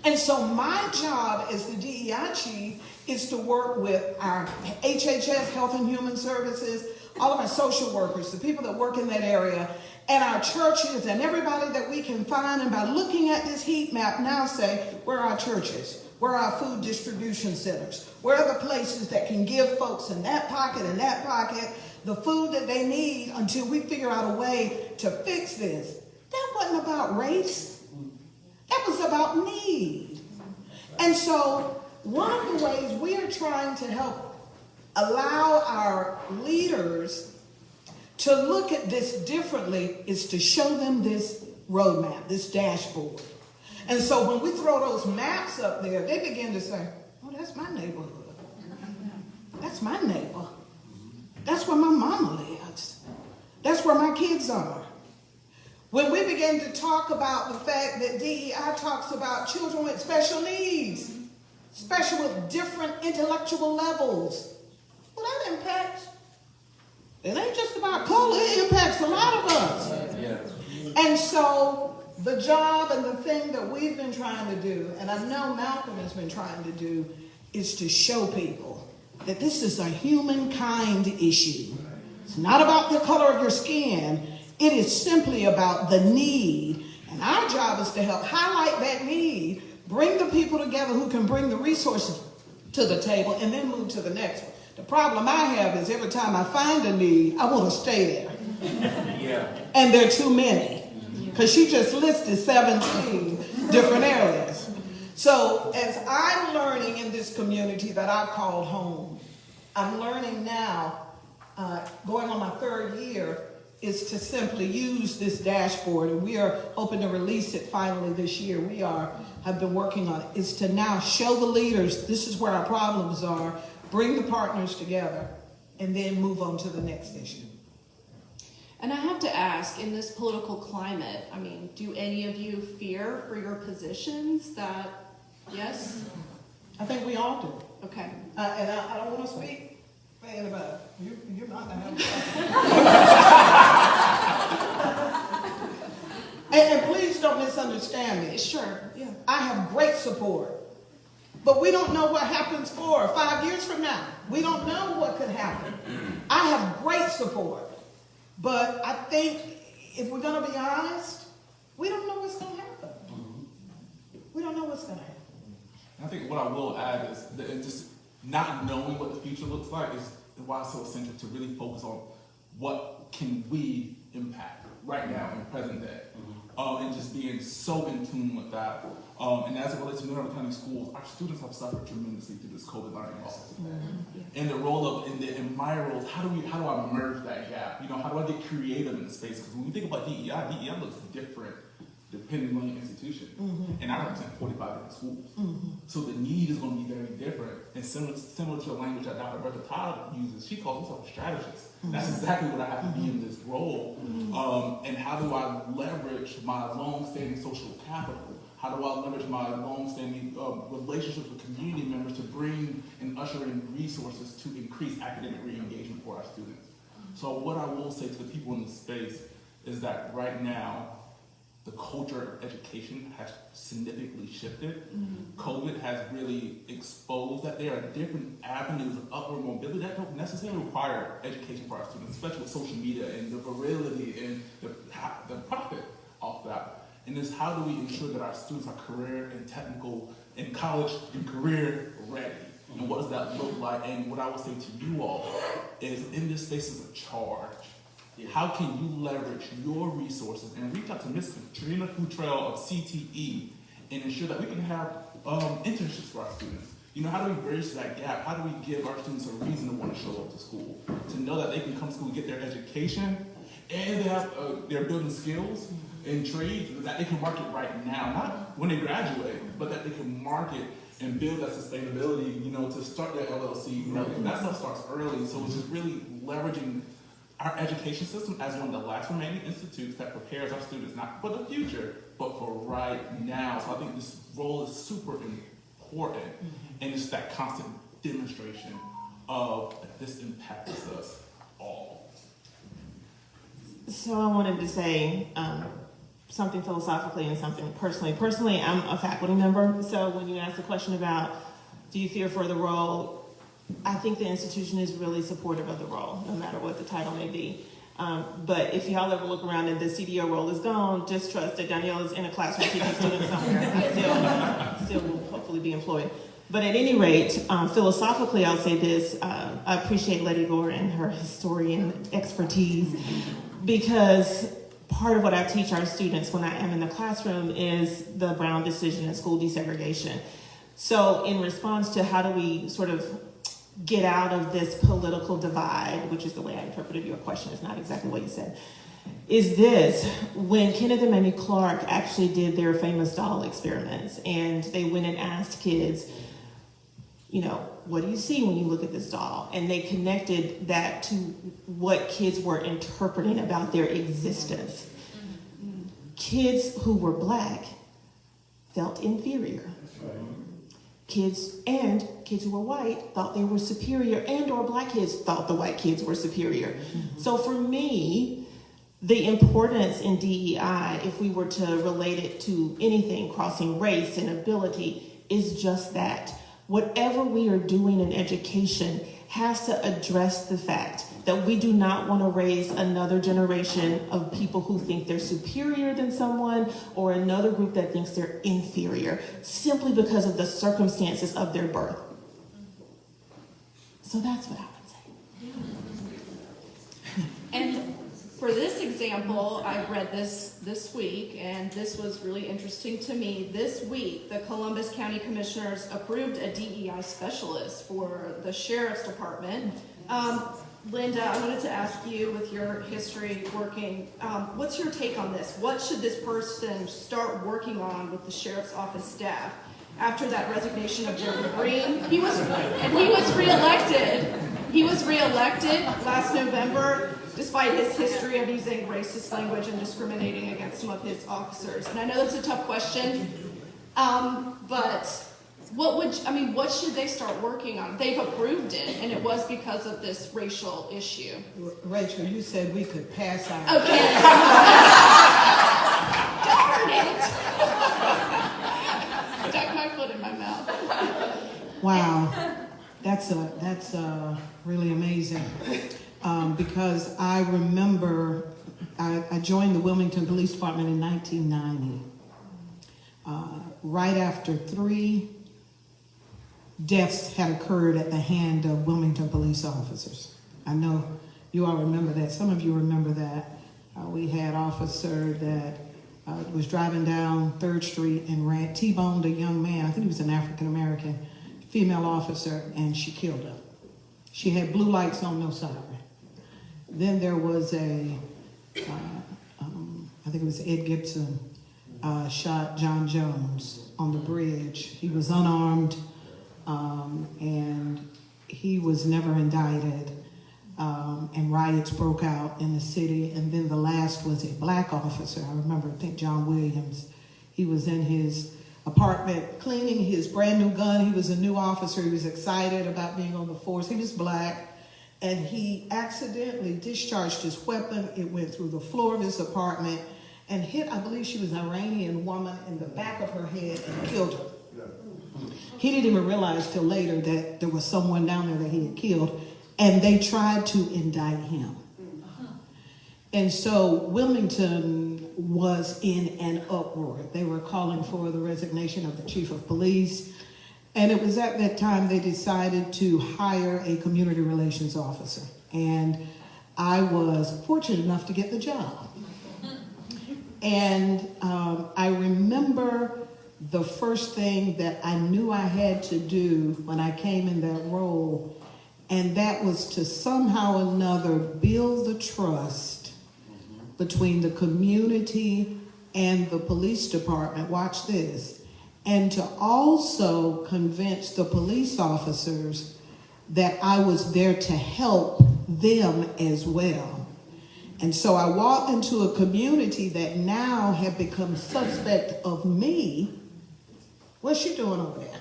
And so my job as the DEI chief is to work with our HHS, Health and Human Services, all of our social workers, the people that work in that area, and our churches and everybody that we can find. And by looking at this heat map now say, where are our churches? Where are our food distribution centers? Where are the places that can give folks in that pocket and that pocket the food that they need until we figure out a way to fix this? That wasn't about race. That was about need. And so one of the ways we are trying to help allow our leaders to look at this differently is to show them this roadmap, this dashboard. And so when we throw those maps up there, they begin to say, oh, that's my neighborhood. That's my neighbor. That's where my mama lives. That's where my kids are. When we begin to talk about the fact that DEI talks about children with special needs, special with different intellectual levels, well, that impacts. It ain't just about color, it impacts a lot of us. And so the job and the thing that we've been trying to do, and I know Malcolm has been trying to do, is to show people that this is a humankind issue. It's not about the color of your skin. It is simply about the need. And our job is to help highlight that need, bring the people together who can bring the resources to the table, and then move to the next one. The problem I have is every time I find a need, I want to stay there. And there are too many. Because she just listed 17 different areas. So as I'm learning in this community that I've called home, I'm learning now, going on my 3rd year, is to simply use this dashboard. And we are hoping to release it finally this year. We have been working on it. Is to now show the leaders this is where our problems are, bring the partners together, and then move on to the next issue. And I have to ask, in this political climate, I mean, do any of you fear for your positions that, yes? I think we all do. Okay. And I don't want to speak for anybody. You're not going to have and please don't misunderstand me. Sure, yeah. I have great support. But we don't know what happens 4 or 5 years from now. We don't know what could happen. I have great support. But I think if we're going to be honest, we don't know what's going to happen. We don't know what's going to happen. I think what I will add is that just not knowing what the future looks like is why it's so essential to really focus on what can we impact right now in present day. and just being so in tune with that. And as it relates to Mineral County schools, our students have suffered tremendously through this COVID learning loss. And the role of, in my roles, how do I merge that gap? You know, how do I get creative in the space? Because when we think about DEI looks different depending on the institution. And I represent 45 different schools. So the need is going to be very different. And similar to the language that Dr. Bertha Todd uses, she calls herself a strategist. That's exactly what I have to be in this role. And how do I leverage my long-standing social capital? How do I leverage my long-standing relationships with community members to bring and usher in resources to increase academic re-engagement for our students? So what I will say to the people in this space is that right now, the culture of education has significantly shifted. COVID has really exposed that there are different avenues of upward mobility that don't necessarily require education for our students, especially with social media and the virility and the profit off that. And is how do we ensure that our students are career and technical and college and career ready? And what does that look like? And what I would say to you all is in this space is a charge. How can you leverage your resources and reach out to Ms. Katrina Futrell of CTE and ensure that we can have internships for our students? You know, how do we bridge that gap? How do we give our students a reason to want to show up to school? To know that they can come to school and get their education and they're building skills and trades that they can market right now, not when they graduate, but that they can market and build that sustainability, you know, to start their LLC. You know, that stuff starts early, so it's just really leveraging our education system as one of the last remaining institutes that prepares our students not for the future, but for right now. So I think this role is super important, and it's that constant demonstration of that this impacts us all. So I wanted to say something philosophically and something personally. Personally, I'm a faculty member, so when you ask the question about do you fear for the role, I think the institution is really supportive of the role, no matter what the title may be. But if y'all ever look around and the CDO role is gone, just trust that Danielle is in a classroom teaching students somewhere. I still will hopefully be employed. But at any rate, philosophically, I'll say this. I appreciate Letty Gore and her historian expertise, because part of what I teach our students when I am in the classroom is the Brown decision and school desegregation. So in response to how do we sort of get out of this political divide, which is the way I interpreted your question, it's not exactly what you said, is this: when Kenneth and Mamie Clark actually did their famous doll experiments, and they went and asked kids, you know, what do you see when you look at this doll? And they connected that to what kids were interpreting about their existence. Kids who were Black felt inferior. Kids who were white thought they were superior, and or Black kids thought the white kids were superior. So for me, the importance in DEI, if we were to relate it to anything crossing race and ability, is just that. Whatever we are doing in education has to address the fact that we do not want to raise another generation of people who think they're superior than someone, or another group that thinks they're inferior, simply because of the circumstances of their birth. So that's what I would say. And for this example, I read this week, and this was really interesting to me. This week, the Columbus County Commissioners approved a DEI specialist for the Sheriff's Department. Linda, I wanted to ask you, with your history working, what's your take on this? What should this person start working on with the Sheriff's Office staff after that resignation of Jeremy Green? He was reelected. He was reelected last November, despite his history of using racist language and discriminating against some of his officers. And I know that's a tough question, but what should they start working on? They've approved it, and it was because of this racial issue. Rachel, you said we could pass out. Okay. Darn it! Stuck my foot in my mouth. Wow, that's really amazing. Because I remember I joined the Wilmington Police Department in 1990, right after 3 deaths had occurred at the hand of Wilmington police officers. I know you all remember that. Some of you remember that. We had an officer that was driving down 3rd Street and T-boned a young man. I think he was an African-American female officer, and she killed him. She had blue lights on, no siren. Then there was I think it was Ed Gibson, shot John Jones on the bridge. He was unarmed, and he was never indicted. And riots broke out in the city. And then the last was a black officer. I remember, I think John Williams. He was in his apartment cleaning his brand new gun. He was a new officer. He was excited about being on the force. He was black. And he accidentally discharged his weapon. It went through the floor of his apartment and hit, I believe she was an Iranian woman, in the back of her head and killed her. He didn't even realize till later that there was someone down there that he had killed. And they tried to indict him. And so Wilmington was in an uproar. They were calling for the resignation of the chief of police. And it was at that time they decided to hire a community relations officer. And I was fortunate enough to get the job. And I remember the first thing that I knew I had to do when I came in that role, and that was to somehow or another build the trust between the community and the police department. Watch this. And to also convince the police officers that I was there to help them as well. And so I walked into a community that now had become suspect of me. What's she doing over there?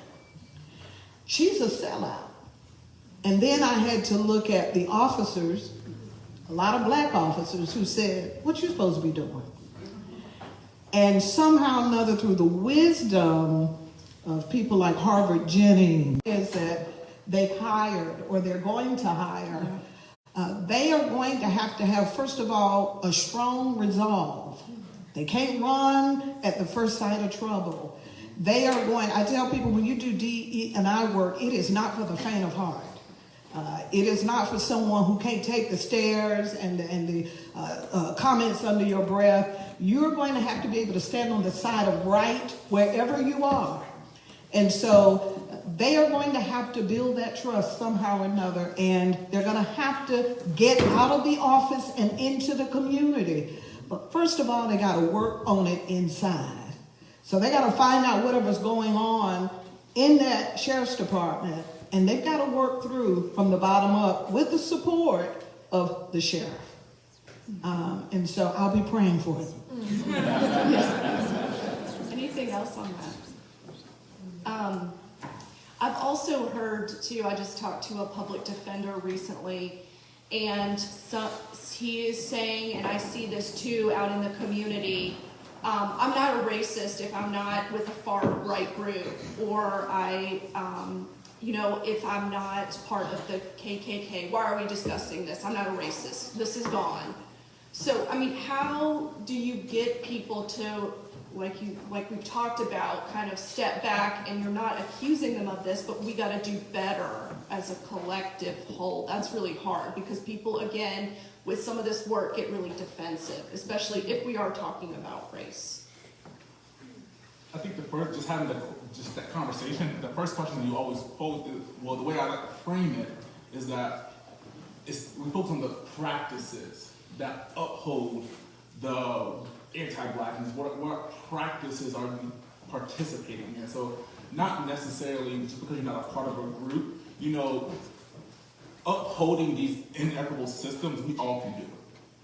She's a sellout. And then I had to look at the officers, a lot of black officers, who said, what you supposed to be doing? And somehow or another, through the wisdom of people like Harvard Jennings, is that they've hired, or they're going to hire, they are going to have, first of all, a strong resolve. They can't run at the first sight of trouble. They are going, I tell people, when you do DE&I work, it is not for the faint of heart. It is not for someone who can't take the stares and the comments under your breath. You're going to have to be able to stand on the side of right wherever you are. And so they are going to have to build that trust somehow or another, and they're going to have to get out of the office and into the community. But first of all, they got to work on it inside. So they got to find out whatever's going on in that sheriff's department, and they've got to work through from the bottom up with the support of the sheriff. And so I'll be praying for them. Anything else on that? I've also heard too, I just talked to a public defender recently, and he is saying, and I see this too out in the community, I'm not a racist if I'm not with a far right group, or if I'm not part of the KKK. Why are we discussing this? I'm not a racist. This is gone. So, I mean, how do you get people to, like we've talked about, kind of step back, and you're not accusing them of this, but we got to do better as a collective whole? That's really hard, because people, again, with some of this work, get really defensive, especially if we are talking about race. I think the first, just having that conversation, the first question you always pose, well, the way I like to frame it is that we focus on the practices that uphold the anti-blackness. What practices are we participating in? So not necessarily just because you're not a part of a group, upholding these inequitable systems, we all can do.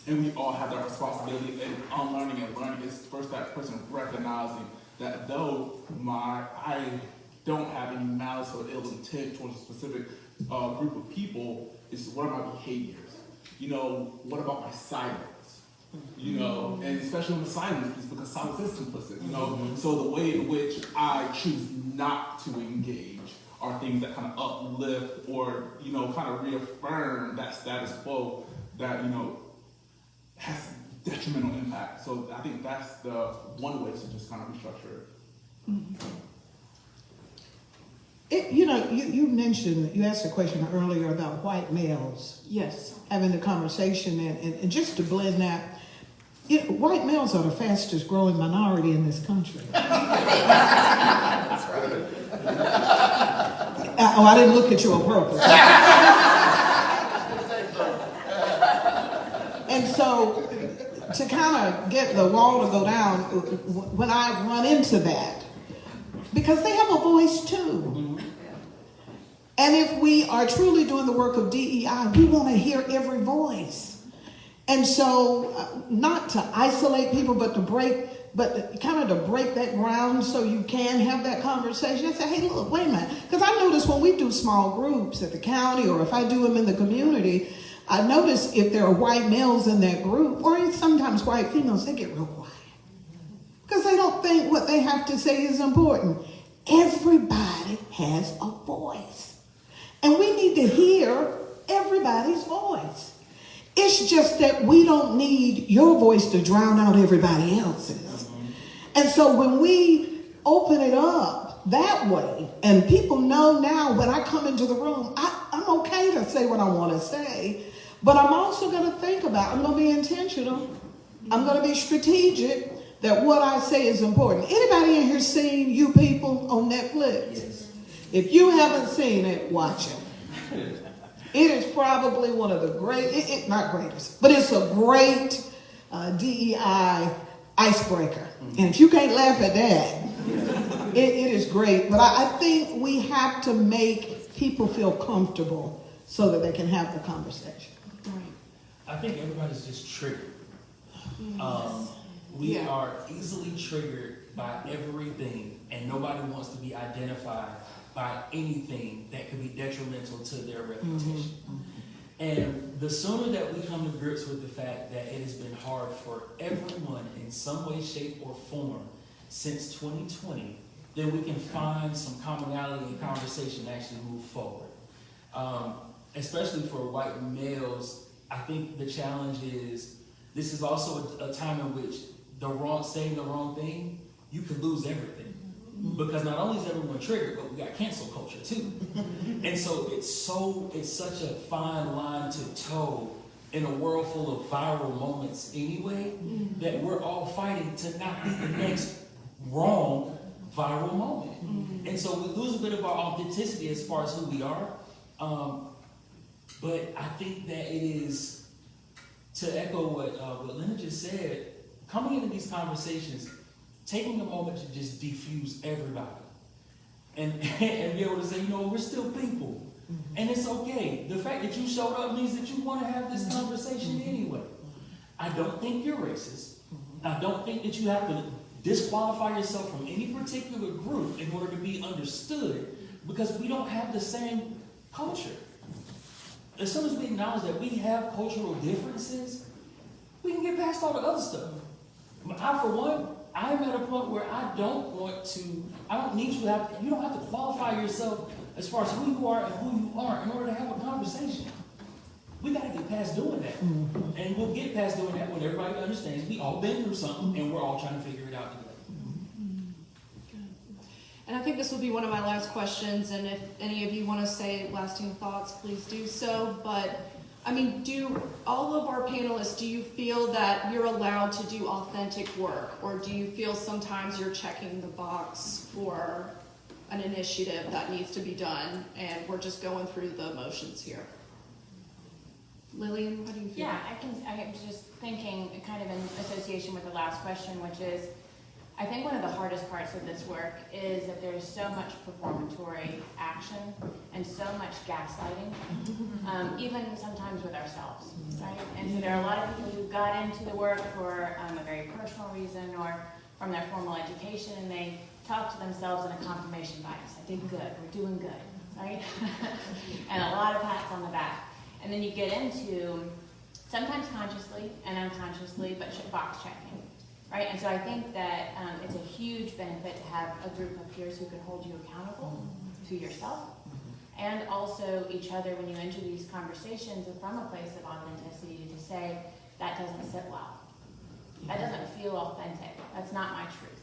And we all have that responsibility, and unlearning and learning is first that person recognizing that though I don't have any malice or ill intent towards a specific group of people, is what are my behaviors? What about my silence? And especially when the silence is because silence is complicit, So the way in which I choose not to engage are things that kind of uplift or, kind of reaffirm that status quo that, has detrimental impact. So I think that's the one way to just kind of restructure it. You mentioned, you asked a question earlier about white males. Yes. Having the conversation, and just to blend that, White males are the fastest growing minority in this country. That's right. I didn't look at you on purpose. And so, to kind of get the wall to go down, when I run into that, because they have a voice too. And if we are truly doing the work of DEI, we want to hear every voice. And so, not to isolate people, but to break that ground so you can have that conversation and say, hey, look, wait a minute. Because I notice when we do small groups at the county, or if I do them in the community, I notice if there are white males in that group, or even sometimes white females, they get real quiet. Because they don't think what they have to say is important. Everybody has a voice. And we need to hear everybody's voice. It's just that we don't need your voice to drown out everybody else's. And so when we open it up that way, and people know now when I come into the room, I'm okay to say what I want to say, but I'm also going to think about, I'm going to be intentional, I'm going to be strategic, that what I say is important. Anybody in here seen You People on Netflix? Yes. If you haven't seen it, watch it. It is probably one of the not greatest, but it's a great DEI icebreaker. And if you can't laugh at that, it is great. But I think we have to make people feel comfortable so that they can have the conversation. I think everybody's just triggered. We are easily triggered by everything, and nobody wants to be identified by anything that could be detrimental to their reputation. And the sooner that we come to grips with the fact that it has been hard for everyone in some way, shape, or form since 2020, then we can find some commonality and conversation to actually move forward. Especially for white males, I think the challenge is, this is also a time in which saying the wrong thing, you could lose everything. Because not only is everyone triggered, but we got cancel culture too. And so it's such a fine line to toe in a world full of viral moments anyway, that we're all fighting to not be the next wrong viral moment. And so we lose a bit of our authenticity as far as who we are. But I think that it is, to echo what Linda just said, coming into these conversations, taking a moment to just diffuse everybody and be able to say, we're still people. And it's okay. The fact that you showed up means that you want to have this conversation anyway. I don't think you're racist. I don't think that you have to disqualify yourself from any particular group in order to be understood, because we don't have the same culture. As soon as we acknowledge that we have cultural differences, we can get past all the other stuff. I, for one, I'm at a point where I don't need you you don't have to qualify yourself as far as who you are and who you aren't in order to have a conversation. We got to get past doing that. And we'll get past doing that when everybody understands we all been through something and we're all trying to figure it out together. And I think this will be one of my last questions, and if any of you want to say lasting thoughts, please do so. But, do all of our panelists, do you feel that you're allowed to do authentic work? Or do you feel sometimes you're checking the box for an initiative that needs to be done, and we're just going through the motions here? Lillian, what do you feel? Yeah, I'm just thinking kind of in association with the last question, which is, I think one of the hardest parts of this work is that there's so much performatory action and so much gaslighting, even sometimes with ourselves, right? And so there are a lot of people who got into the work for a very personal reason or from their formal education, and they talk to themselves in a confirmation bias. I did good, we're doing good, right? And a lot of pats on the back. And then you get into, sometimes consciously and unconsciously, but box checking. Right, and so I think that it's a huge benefit to have a group of peers who can hold you accountable to yourself and also each other when you enter these conversations from a place of authenticity to say, that doesn't sit well. That doesn't feel authentic. That's not my truth,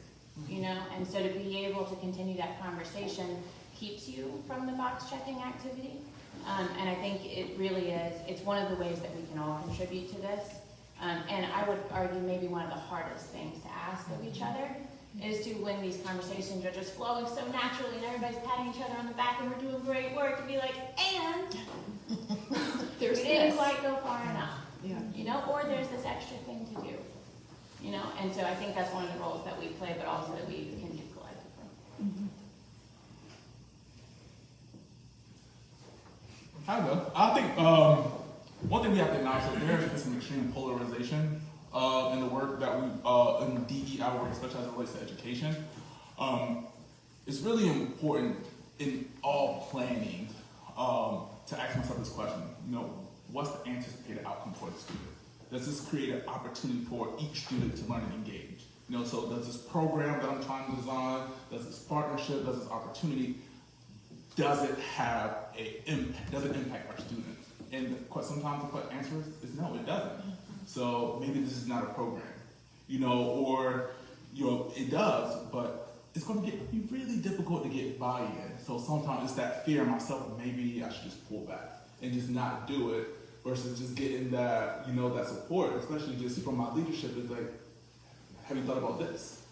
And so to be able to continue that conversation keeps you from the box checking activity. And I think it really is, it's one of the ways that we can all contribute to this. And I would argue maybe one of the hardest things to ask of each other is to, when these conversations are just flowing so naturally and everybody's patting each other on the back and we're doing great work, to be like, and There's we didn't this. quite go far enough, Yeah. you know, or there's this extra thing to do, you know, and so I think that's one of the roles that we play, but also that we can do collectively. I think one thing we have to acknowledge is that there has been some extreme polarization in the work that we, in DEI work, especially as it relates to education. It's really important in all planning to ask myself this question, you know, what's the anticipated outcome for the student? Does this create an opportunity for each student to learn and engage? You know, so does this program that I'm trying to design, does this partnership, does this opportunity, does it have a impact, does it impact our students? And sometimes the answer is no, it doesn't. So maybe this is not a program, you know, or, you know, it does, but it's going to be really difficult to get buy-in. So sometimes it's that fear in myself, maybe I should just pull back and just not do it versus just getting that, you know, that support, especially just from my leadership. Is like, have you thought about this?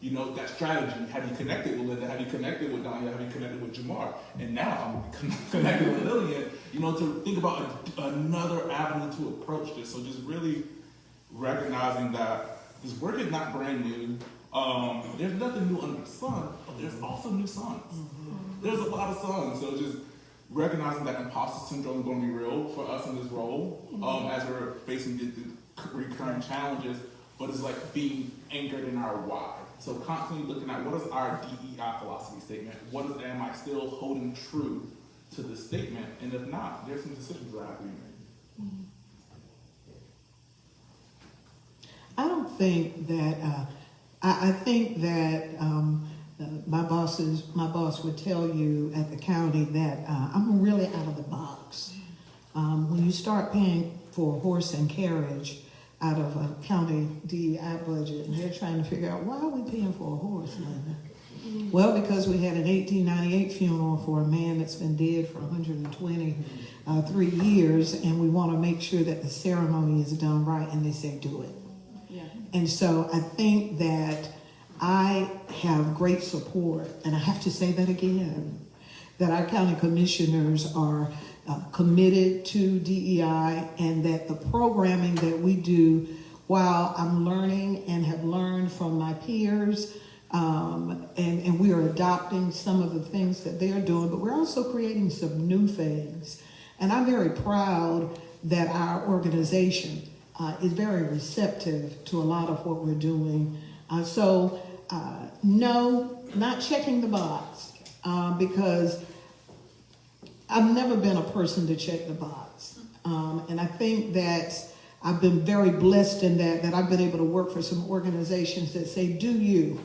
You know, that strategy. Have you connected with Linda? Have you connected with Danya? Have you connected with Jamar? And now I'm connected with Lillian, you know, to think about another avenue to approach this. So just really recognizing that this work is not brand new. There's nothing new under the sun, but there's also new suns. There's a lot of suns. So just recognizing that imposter syndrome is going to be real for us in this role as we're facing the recurring challenges, but it's like being anchored in our why. So constantly looking at what is our DEI philosophy statement? Am I still holding true to this statement? And if not, there's some decisions that have to be made. I don't think that, I think that my boss would tell you at the county that I'm really out of the box. When you start paying for horse and carriage out of a county DEI budget, and they're trying to figure out, why are we paying for a horse, Linda? Well, because we had an 1898 funeral for a man that's been dead for 123 years, and we want to make sure that the ceremony is done right, and they say, do it. Yeah. And so I think that I have great support, and I have to say that again, that our county commissioners are committed to DEI, and that the programming that we do, while I'm learning and have learned from my peers, and we are adopting some of the things that they're doing, but we're also creating some new things. And I'm very proud that our organization is very receptive to a lot of what we're doing. No, not checking the box, because I've never been a person to check the box. And I think that I've been very blessed in that I've been able to work for some organizations that say, do you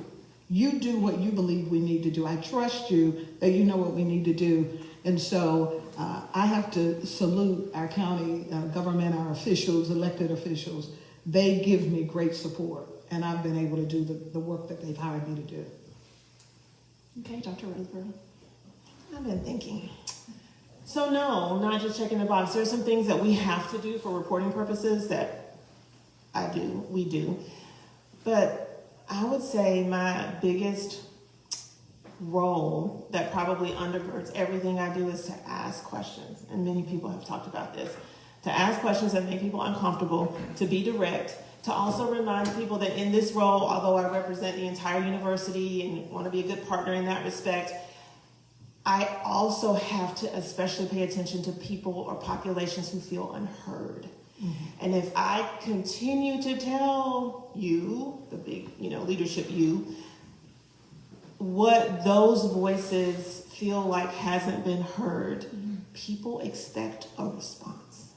do what you believe we need to do. I trust you that you know what we need to do. And so I have to salute our county government, our officials, elected officials. They give me great support, and I've been able to do the work that they've hired me to do. Okay, Dr. Roseborough. I've been thinking. So no, not just checking the box. There's some things that we have to do for reporting purposes that we do. But I would say my biggest role that probably undergirds everything I do is to ask questions. And many people have talked about this. To ask questions that make people uncomfortable, to be direct, to also remind people that in this role, although I represent the entire university and want to be a good partner in that respect, I also have to especially pay attention to people or populations who feel unheard. And if I continue to tell you, the big, leadership you, what those voices feel like hasn't been heard, people expect a response.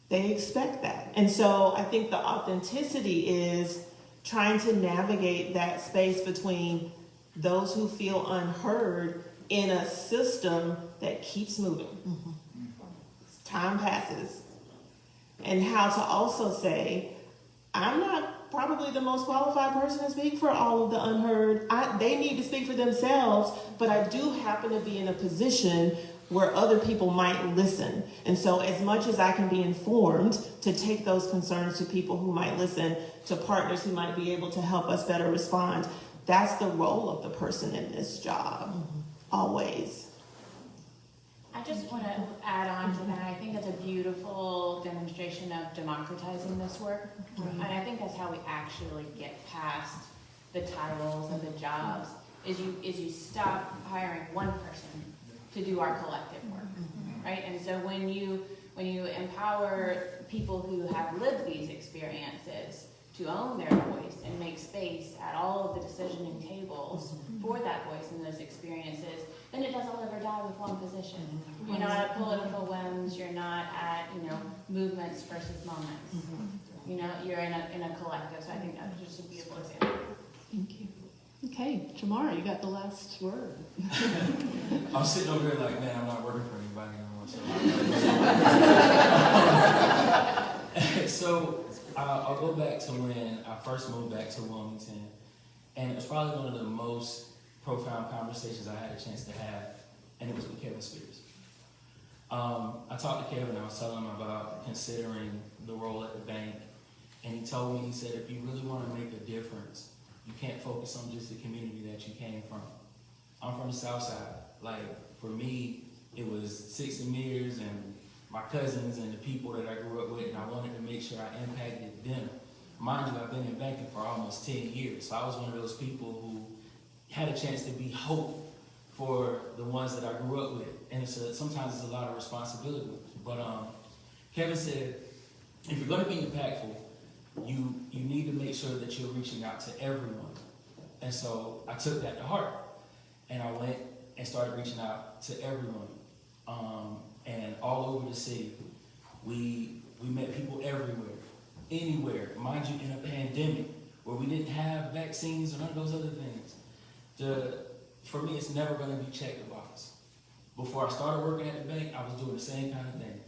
They expect that. And so I think the authenticity is trying to navigate that space between those who feel unheard in a system that keeps moving. Time passes. And how to also say, I'm not probably the most qualified person to speak for all of the unheard. They need to speak for themselves, but I do happen to be in a position where other people might listen. And so as much as I can be informed to take those concerns to people who might listen, to partners who might be able to help us better respond, that's the role of the person in this job, always. I just want to add on to that. I think that's a beautiful demonstration of democratizing this work. And I think that's how we actually get past the titles and the jobs, is you stop hiring one person to do our collective work, right? And so when you empower people who have lived these experiences to own their voice and make space at all of the decisioning tables for that voice and those experiences, then it doesn't ever die with one position. You're not at political whims, you're not at, movements versus moments. You're in a collective, so I think that's just a beautiful example. Thank you. Okay, Jamara, you got the last word. I'm sitting over here like, man, I'm not working for anybody anymore. So I'll go back to when I first moved back to Wilmington, and it was probably one of the most profound conversations I had a chance to have, and it was with Kevin Spears. I talked to Kevin, I was telling him about considering the role at the bank, and he told me, he said, if you really want to make a difference, you can't focus on just the community that you came from. I'm from the South Side. Like, for me, it was 60 Mears and my cousins and the people that I grew up with, and I wanted to make sure I impacted them. Mind you, I've been in banking for almost 10 years, so I was one of those people who had a chance to be hope for the ones that I grew up with. And sometimes it's a lot of responsibility. But Kevin said, if you're going to be impactful, you need to make sure that you're reaching out to everyone. And so I took that to heart, and I went and started reaching out to everyone. And all over the city, we met people everywhere, anywhere. Mind you, in a pandemic where we didn't have vaccines or none of those other things. For me, it's never going to be check the box. Before I started working at the bank, I was doing the same kind of thing.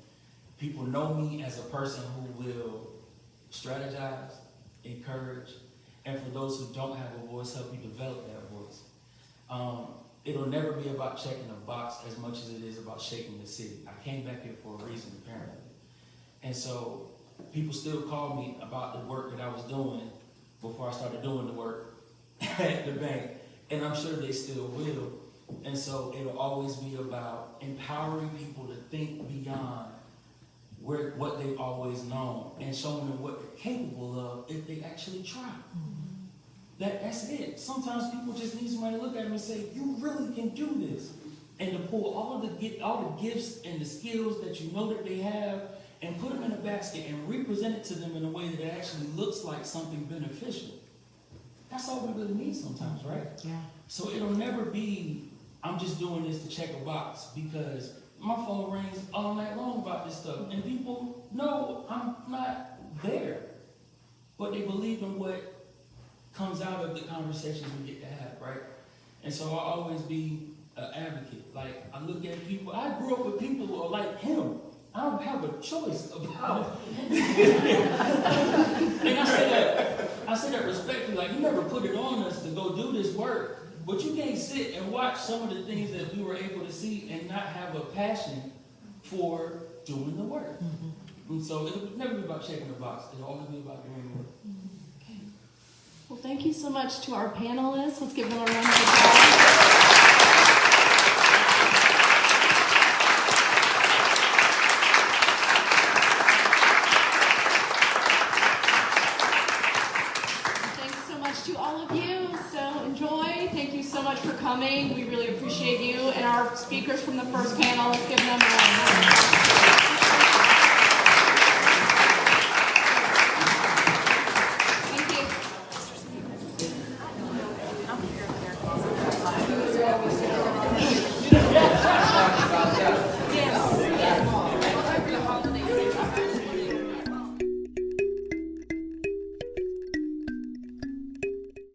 People know me as a person who will strategize, encourage, and for those who don't have a voice, help you develop that voice. It'll never be about checking a box as much as it is about shaking the city. I came back here for a reason, apparently. And so people still call me about the work that I was doing before I started doing the work at the bank, and I'm sure they still will. And so it'll always be about empowering people to think beyond what they've always known and showing them what they're capable of if they actually try. That's it. Sometimes people just need somebody to look at them and say, you really can do this. And to pull all the gifts and the skills that you know that they have and put them in a basket and represent it to them in a way that it actually looks like something beneficial. That's all we really need sometimes, right? Yeah. So it'll never be, I'm just doing this to check a box, because my phone rings all night long about this stuff. And people know I'm not there. But they believe in what comes out of the conversations we get to have, right? And so I'll always be an advocate. Like, I look at people, I grew up with people who are like him. I don't have a choice about it. And I say that respectfully, like, you never put it on us to go do this work, but you can't sit and watch some of the things that we were able to see and not have a passion for doing the work. And so it'll never be about checking the box. It'll always be about doing the work. Okay. Well, thank you so much to our panelists. Let's give them a round of applause. To all of you, so enjoy. Thank you so much for coming. We really appreciate you. And our speakers from the first panel, let's give them a round.